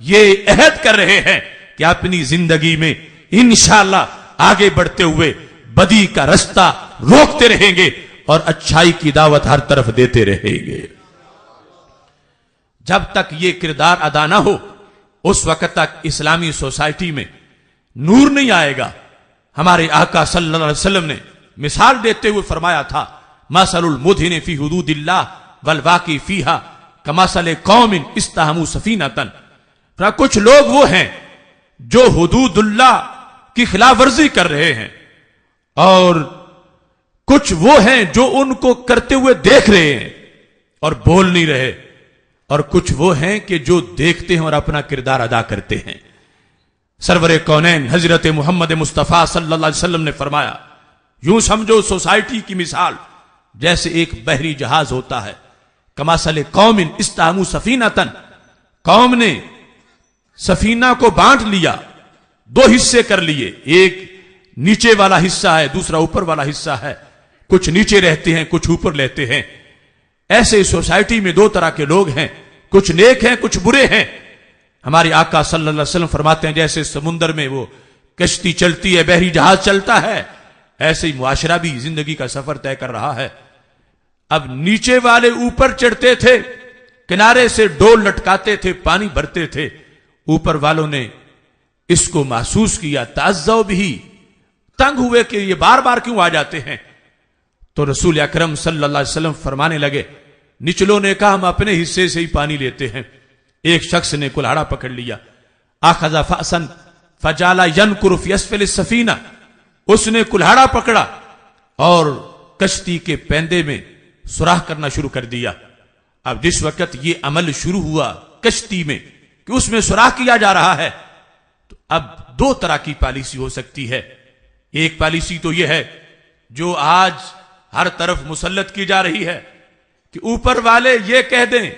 Speaker 1: یہ عہد کر رہے ہیں کہ اپنی زندگی میں انشاءاللہ آگے بڑھتے ہوئے بدی کا رستہ روکتے رہیں گے اور اچھائی کی دعوت ہر طرف دیتے رہیں گے. جب تک یہ کردار ادا نہ ہو اس وقت تک اسلامی سوسائٹی میں نور نہیں آئے گا. ہمارے آقا صلی اللہ علیہ وسلم نے مثال دیتے ہوئے فرمایا تھا مثل المدھن فی حدود اللہ والواقی فیہا کمثل قوم استحموا سفینۃ. کچھ لوگ وہ ہیں جو حدود اللہ کی خلاف ورزی کر رہے ہیں اور کچھ وہ ہیں جو ان کو کرتے ہوئے دیکھ رہے ہیں اور بول نہیں رہے، اور کچھ وہ ہیں کہ جو دیکھتے ہیں اور اپنا کردار ادا کرتے ہیں. سرور کونین حضرت محمد مصطفیٰ صلی اللہ علیہ وسلم نے فرمایا یوں سمجھو سوسائٹی کی مثال جیسے ایک بحری جہاز ہوتا ہے. کمثل قوم استحموا سفینۃ، قوم نے سفینہ کو بانٹ لیا، 2 حصے کر لیے، ایک نیچے والا حصہ ہے، دوسرا اوپر والا حصہ ہے. کچھ نیچے رہتے ہیں، کچھ اوپر لیتے ہیں. ایسے سوسائٹی میں 2 طرح کے لوگ ہیں، کچھ نیک ہیں، کچھ برے ہیں. ہمارے آقا صلی اللہ علیہ وسلم فرماتے ہیں جیسے سمندر میں وہ کشتی چلتی ہے، بحری جہاز چلتا ہے، ایسے ہی معاشرہ بھی زندگی کا سفر طے کر رہا ہے. اب نیچے والے اوپر چڑھتے تھے، کنارے سے ڈول لٹکاتے تھے، پانی بھرتے تھے. اوپر والوں نے اس کو محسوس کیا، تعذب بھی، تنگ ہوئے کہ یہ بار بار کیوں آ جاتے ہیں. تو رسول اکرم صلی اللہ علیہ وسلم فرمانے لگے، نچلوں نے کہا ہم اپنے حصے سے ہی پانی لیتے ہیں. ایک شخص نے کلہاڑا پکڑ لیا، اخذ فأسا فجعل ينكر في اسفل السفینہ، اس نے کلہاڑا پکڑا اور کشتی کے پیندے میں سوراخ کرنا شروع کر دیا. اب جس وقت یہ عمل شروع ہوا کشتی میں کہ اس میں سوراخ کیا جا رہا ہے، تو اب 2 طرح کی پالیسی ہو سکتی ہے. ایک پالیسی تو یہ ہے جو آج ہر طرف مسلط کی جا رہی ہے کہ اوپر والے یہ کہہ دیں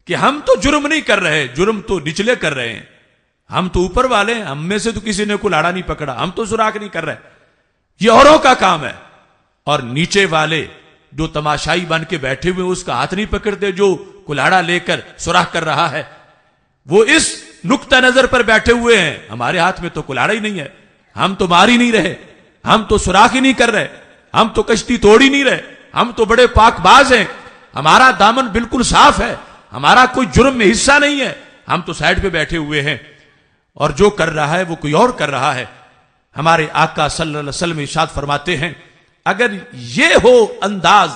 Speaker 1: کہ ہم تو جرم نہیں کر رہے، جرم تو نچلے کر رہے ہیں، ہم تو اوپر والے ہیں، ہم میں سے تو کسی نے کلاڑا نہیں پکڑا، ہم تو سراغ نہیں کر رہے، یہ اوروں کا کام ہے۔ اور نیچے والے جو تماشائی بن کے بیٹھے ہوئے اس کا ہاتھ نہیں پکڑتے، جو کلاڑا لے کر سوراخ کر رہا ہے، وہ اس نقطہ نظر پر بیٹھے ہوئے ہیں ہمارے ہاتھ میں تو کلاڑا ہی نہیں ہے، ہم تو مار ہی نہیں رہے، ہم تو سوراخ ہی نہیں کر رہے، ہم تو کشتی توڑ ہی نہیں رہے، ہم تو بڑے پاک باز ہیں، ہمارا دامن بالکل صاف ہے، ہمارا کوئی جرم میں حصہ نہیں ہے، ہم تو سائیڈ پہ بیٹھے ہوئے ہیں، اور جو کر رہا ہے وہ کوئی اور کر رہا ہے۔ ہمارے آقا صلی اللہ علیہ وسلم ارشاد فرماتے ہیں اگر یہ ہو انداز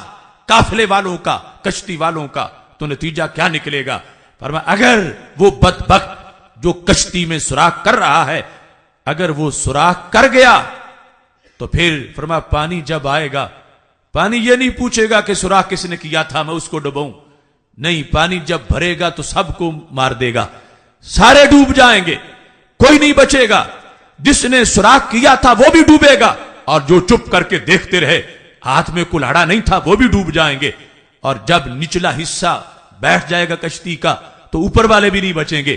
Speaker 1: قافلے والوں کا، کشتی والوں کا، تو نتیجہ کیا نکلے گا؟ فرمایا اگر وہ بدبخت جو کشتی میں سوراخ کر رہا ہے اگر وہ سوراخ کر گیا تو پھر فرمایا پانی جب آئے گا، پانی یہ نہیں پوچھے گا کہ سوراخ کس نے کیا تھا میں اس کو ڈباؤں، نہیں، پانی جب بھرے گا تو سب کو مار دے گا، سارے ڈوب جائیں گے، کوئی نہیں بچے گا، جس نے سوراخ کیا تھا وہ بھی ڈوبے گا، اور جو چپ کر کے دیکھتے رہے ہاتھ میں کلاڑا نہیں تھا وہ بھی ڈوب جائیں گے، اور جب نچلا حصہ بیٹھ جائے گا کشتی کا تو اوپر والے بھی نہیں بچیں گے،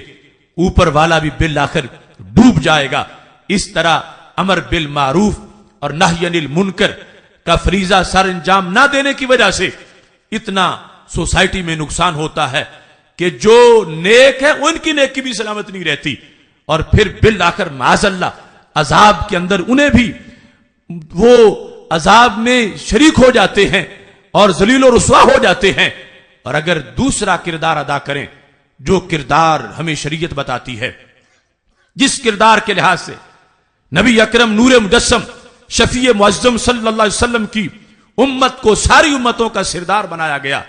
Speaker 1: اوپر والا بھی بالآخر ڈوب جائے گا۔ اس طرح امر بالمعروف اور نہی عن المنکر کا فریضہ سر انجام نہ دینے کی وجہ سے اتنا سوسائٹی میں نقصان ہوتا ہے کہ جو نیک ہے ان کی نیکی بھی سلامت نہیں رہتی، اور پھر بالآخر معاذ اللہ عذاب کے اندر انہیں بھی وہ عذاب میں شریک ہو جاتے ہیں اور ذلیل و رسوا ہو جاتے ہیں۔ اور اگر دوسرا کردار ادا کریں جو کردار ہمیں شریعت بتاتی ہے، جس کردار کے لحاظ سے نبی اکرم نور مجسم شفیع معظم صلی اللہ علیہ وسلم کی امت کو ساری امتوں کا سردار بنایا گیا،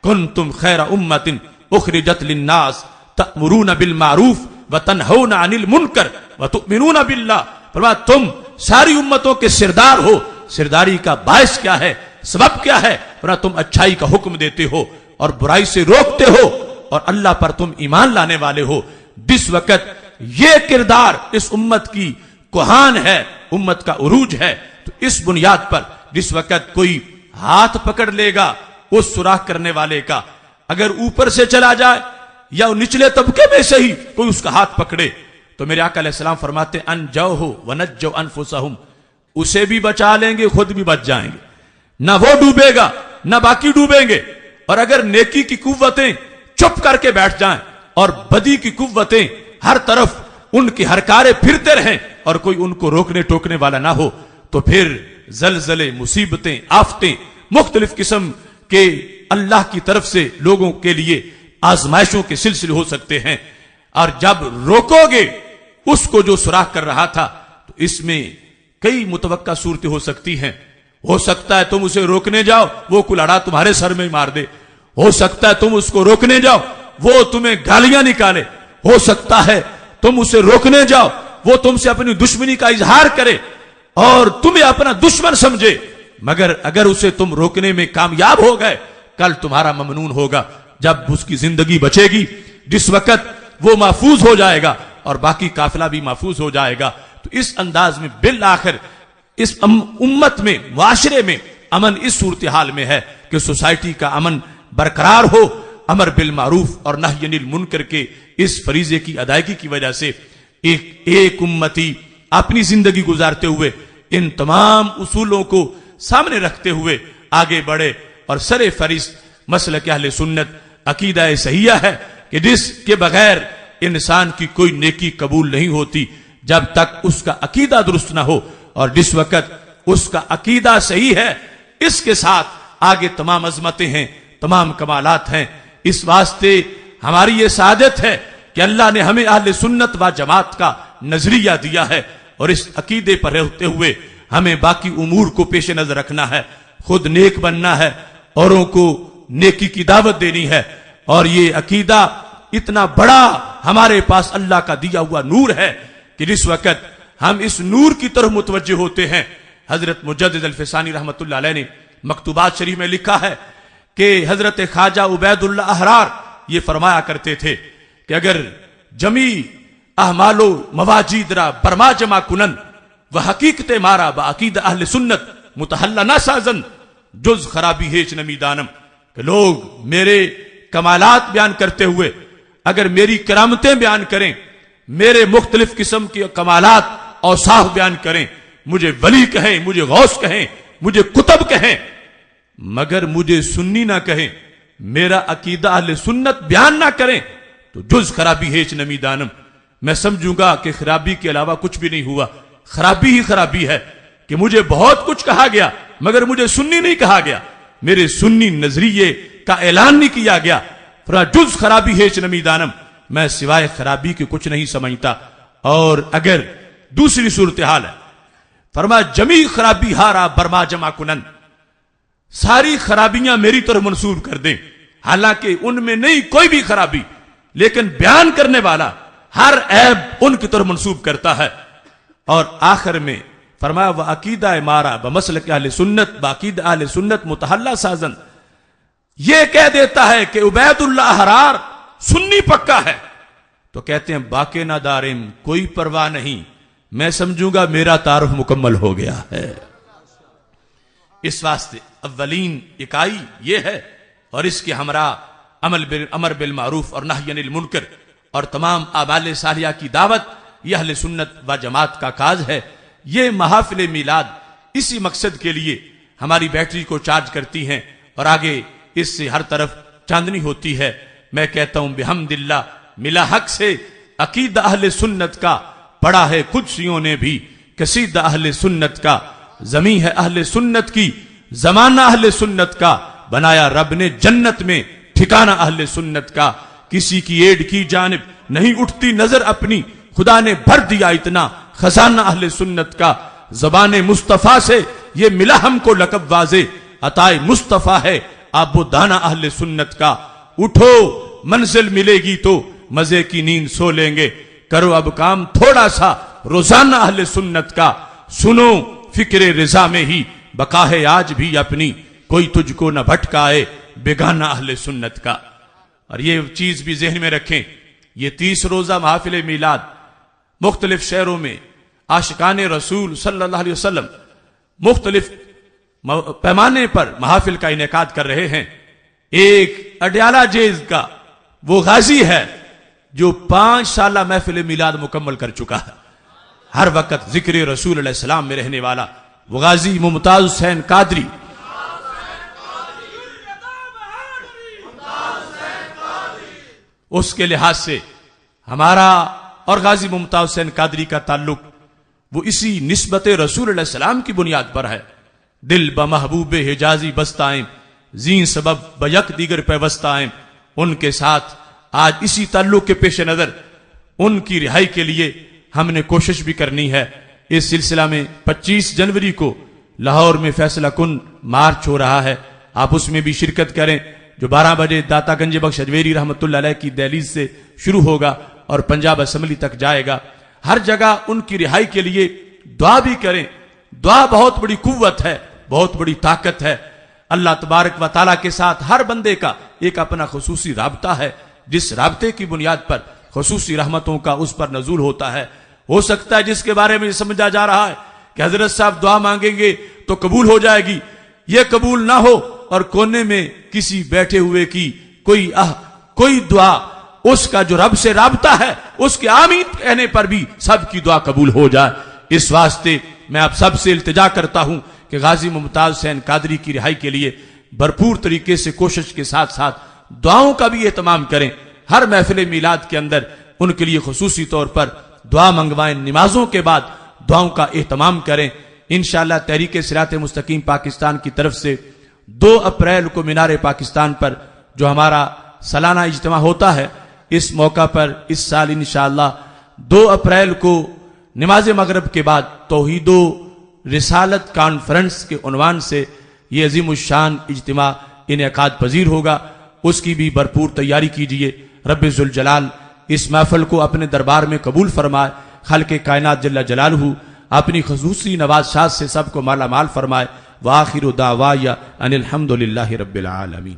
Speaker 1: کنتم خیر امت اخرجت للناس تأمرون بالمعروف وتنہون عن المنکر وتؤمنون باللہ، فرمایا تم ساری امتوں کے سردار ہو، سرداری کا باعث کیا ہے، سبب کیا ہے؟ فرمایا تم اچھائی کا حکم دیتے ہو اور برائی سے روکتے ہو اور اللہ پر تم ایمان لانے والے ہو۔ جس وقت یہ کردار اس امت کی کوہان ہے، امت کا عروج ہے، تو اس بنیاد پر جس وقت کوئی ہاتھ پکڑ لے گا اس سوراخ کرنے والے کا، اگر اوپر سے چلا جائے یا نچلے طبقے میں سے ہی کوئی اس کا ہاتھ پکڑے، تو میرے آقا علیہ السلام فرماتے انجوہ ونجو انفسہم، اسے بھی بچا لیں گے خود بھی بچ جائیں گے، نہ وہ ڈوبے گا نہ باقی ڈوبیں گے۔ اور اگر نیکی کی قوتیں چپ کر کے بیٹھ جائیں اور بدی کی قوتیں ہر طرف ان کی ہرکارے پھرتے رہیں اور کوئی ان کو روکنے ٹوکنے والا نہ ہو، تو پھر زلزلے، مصیبتیں، آفتیں، مختلف قسم کے اللہ کی طرف سے لوگوں کے لیے آزمائشوں کے سلسلے ہو سکتے ہیں۔ اور جب روکو گے اس کو جو سوراخ کر رہا تھا تو اس میں کئی متوقع صورتیں ہو سکتی ہیں، ہو سکتا ہے تم اسے روکنے جاؤ وہ کلاڑا تمہارے سر میں مار دے، ہو سکتا ہے تم اس کو روکنے جاؤ وہ تمہیں گالیاں نکالے، ہو سکتا ہے تم اسے روکنے جاؤ وہ تم سے اپنی دشمنی کا اظہار کرے اور تمہیں اپنا دشمن سمجھے، مگر اگر اسے تم روکنے میں کامیاب ہو گئے کل تمہارا ممنون ہوگا جب اس کی زندگی بچے گی، جس وقت وہ محفوظ ہو جائے گا اور باقی قافلہ بھی محفوظ ہو جائے گا۔ تو اس انداز میں بالآخر اس امت میں، معاشرے میں امن اس صورتحال میں ہے کہ سوسائٹی کا امن برقرار ہو، امر بالمعروف اور نہی عن المنکر کے اس فریضے کی ادائیگی کی وجہ سے ایک امتی اپنی زندگی گزارتے ہوئے ان تمام اصولوں کو سامنے رکھتے ہوئے آگے بڑھے، اور سر فہرست مسلک اہل سنت عقیدہ صحیحہ ہے کہ جس کے بغیر انسان کی کوئی نیکی قبول نہیں ہوتی جب تک اس کا عقیدہ درست نہ ہو، اور جس وقت اس کا عقیدہ صحیح ہے اس کے ساتھ آگے تمام عظمتیں ہیں، تمام کمالات ہیں۔ اس واسطے ہماری یہ سعادت ہے کہ اللہ نے ہمیں اہل سنت و جماعت کا نظریہ دیا ہے، اور اس عقیدے پر رہتے ہوئے ہمیں باقی امور کو پیش نظر رکھنا ہے، خود نیک بننا ہے، اوروں کو نیکی کی دعوت دینی ہے، اور یہ عقیدہ اتنا بڑا ہمارے پاس اللہ کا دیا ہوا نور ہے کہ جس وقت ہم اس نور کی طرف متوجہ ہوتے ہیں، حضرت مجدد الفسانی رحمت اللہ علیہ نے مکتوبات شریف میں لکھا ہے کہ حضرت خواجہ عبید اللہ احرار یہ فرمایا کرتے تھے کہ اگر جمی احمال و مواجید را برما جمع کنن وہ حقیقت مارا با عقید اہل سنت متحلہ نہ سازن جز خرابی ہیچ نمی دانم، کہ لوگ میرے کمالات بیان کرتے ہوئے اگر میری کرامتیں بیان کریں، میرے مختلف قسم کے کمالات اوصاف بیان کریں، مجھے ولی کہیں، مجھے غوث کہیں، مجھے کتب کہیں، مگر مجھے سنی نہ کہیں، میرا عقیدہ اہل سنت بیان نہ کریں، تو جز خرابی ہیچ نمی دانم، میں سمجھوں گا کہ خرابی کے علاوہ کچھ بھی نہیں ہوا، خرابی ہی خرابی ہے کہ مجھے بہت کچھ کہا گیا مگر مجھے سنی نہیں کہا گیا، میرے سنی نظریے کا اعلان نہیں کیا گیا۔ فرمایا جز خرابی ہیچ نمی دانم، میں سوائے خرابی کے کچھ نہیں سمجھتا۔ اور اگر دوسری صورتحال ہے، فرمایا جمی خرابی ہارا برما جمع کنن، ساری خرابیاں میری طرف منسوب کر دیں، حالانکہ ان میں نہیں کوئی بھی خرابی، لیکن بیان کرنے والا ہر عیب ان کی طرف منسوب کرتا ہے۔ اور آخر میں فرمایا وہ عقیدہ مارا بمسلک اہل سنت باقید اہل سنت متحلہ سازن، یہ کہہ دیتا ہے کہ عبید اللہ حرار سنی پکا ہے، تو کہتے ہیں باقی نہ دارم کوئی پرواہ نہیں، میں سمجھوں گا میرا تعارف مکمل ہو گیا ہے۔ اس واسطے اولین اکائی یہ ہے، اور اس کے ہمراہ امر بالمعروف اور نہی عن المنکر اور تمام اعمال صالحہ کی دعوت، یہ اہل سنت و جماعت کا کاج ہے۔ یہ محافل میلاد اسی مقصد کے لیے ہماری بیٹری کو چارج کرتی ہیں، اور آگے اس سے ہر طرف چاندنی ہوتی ہے۔ میں کہتا ہوں بحمد اللہ ملا حق سے عقیدہ اہل سنت کا، پڑھا ہے قدسیوں نے بھی قصیدہ اہل سنت کا، زمین ہے اہل سنت کی، زمانہ اہل سنت کا، بنایا رب نے جنت میں ٹھکانہ اہل سنت کا، کسی کی ایڈ کی جانب نہیں اٹھتی نظر اپنی، خدا نے بھر دیا اتنا خزانہ اہل سنت کا، زبان مصطفیٰ سے یہ ملا ہم کو لقب واضح، عطائے مصطفیٰ ہے آب دانہ اہل سنت کا، اٹھو منزل ملے گی تو مزے کی نیند سو لیں گے، کرو اب کام تھوڑا سا روزانہ اہل سنت کا، سنو فکر رضا میں ہی بقا ہے آج بھی اپنی، کوئی تجھ کو نہ بھٹکائے بیگانہ اہل سنت کا۔ اور یہ چیز بھی ذہن میں رکھیں، یہ 30 روزہ محافل میلاد مختلف شہروں میں عاشقان رسول صلی اللہ علیہ وسلم مختلف پیمانے پر محافل کا انعقاد کر رہے ہیں۔ ایک اڈیالہ جیز کا وہ غازی ہے جو 5 سالہ محفل میلاد مکمل کر چکا ہے، ہر وقت ذکر رسول علیہ السلام میں رہنے والا وہ غازی ممتاز حسین قادری، اس کے لحاظ سے ہمارا اور غازی ممتاز حسین قادری کا تعلق وہ اسی نسبت رسول علیہ السلام کی بنیاد پر ہے۔ دل بمحبوب حجازی بستائیں زین سبب بیک دیگر پیوستائیں، ان کے ساتھ آج اسی تعلق کے پیش نظر ان کی رہائی کے لیے ہم نے کوشش بھی کرنی ہے۔ اس سلسلہ میں 25 جنوری کو لاہور میں فیصلہ کن مارچ ہو رہا ہے، آپ اس میں بھی شرکت کریں، جو 12 بجے داتا گنج بخش اجویری رحمت اللہ علیہ کی دہلیز سے شروع ہوگا اور پنجاب اسمبلی تک جائے گا۔ ہر جگہ ان کی رہائی کے لیے دعا بھی کریں، دعا بہت بڑی قوت ہے، بہت بڑی طاقت ہے۔ اللہ تبارک و تعالیٰ کے ساتھ ہر بندے کا ایک اپنا خصوصی رابطہ ہے، جس رابطے کی بنیاد پر خصوصی رحمتوں کا اس پر نزول ہوتا ہے۔ ہو سکتا ہے جس کے بارے میں سمجھا جا رہا ہے کہ حضرت صاحب دعا مانگیں گے تو قبول ہو جائے گی، یہ قبول نہ ہو، اور کونے میں کسی بیٹھے ہوئے کی کوئی دعا، اس کا جو رب سے رابطہ ہے اس کے آمین کہنے پر بھی سب کی دعا قبول ہو جائے۔ اس واسطے میں آپ سب سے التجا کرتا ہوں کہ غازی ممتاز حسین قادری کی رہائی کے لیے بھرپور طریقے سے کوشش کے ساتھ ساتھ دعاؤں کا بھی اہتمام کریں۔ ہر محفل میلاد کے اندر ان کے لیے خصوصی طور پر دعا منگوائیں، نمازوں کے بعد دعاؤں کا اہتمام کریں۔ انشاءاللہ تحریک صراط مستقیم پاکستان کی طرف سے 2 اپریل کو مینار پاکستان پر جو ہمارا سالانہ اجتماع ہوتا ہے، اس موقع پر اس سال انشاءاللہ 2 اپریل کو نماز مغرب کے بعد توحید و رسالت کانفرنس کے عنوان سے یہ عظیم الشان اجتماع انعقاد پذیر ہوگا، اس کی بھی بھرپور تیاری کیجیے۔ رب ذوالجلال اس محفل کو اپنے دربار میں قبول فرمائے، خالق کائنات جل جلالہ اپنی خصوصی نوازشات سے سب کو مالا مال فرمائے۔ وآخر دعوایا ان الحمد للہ رب العالمین۔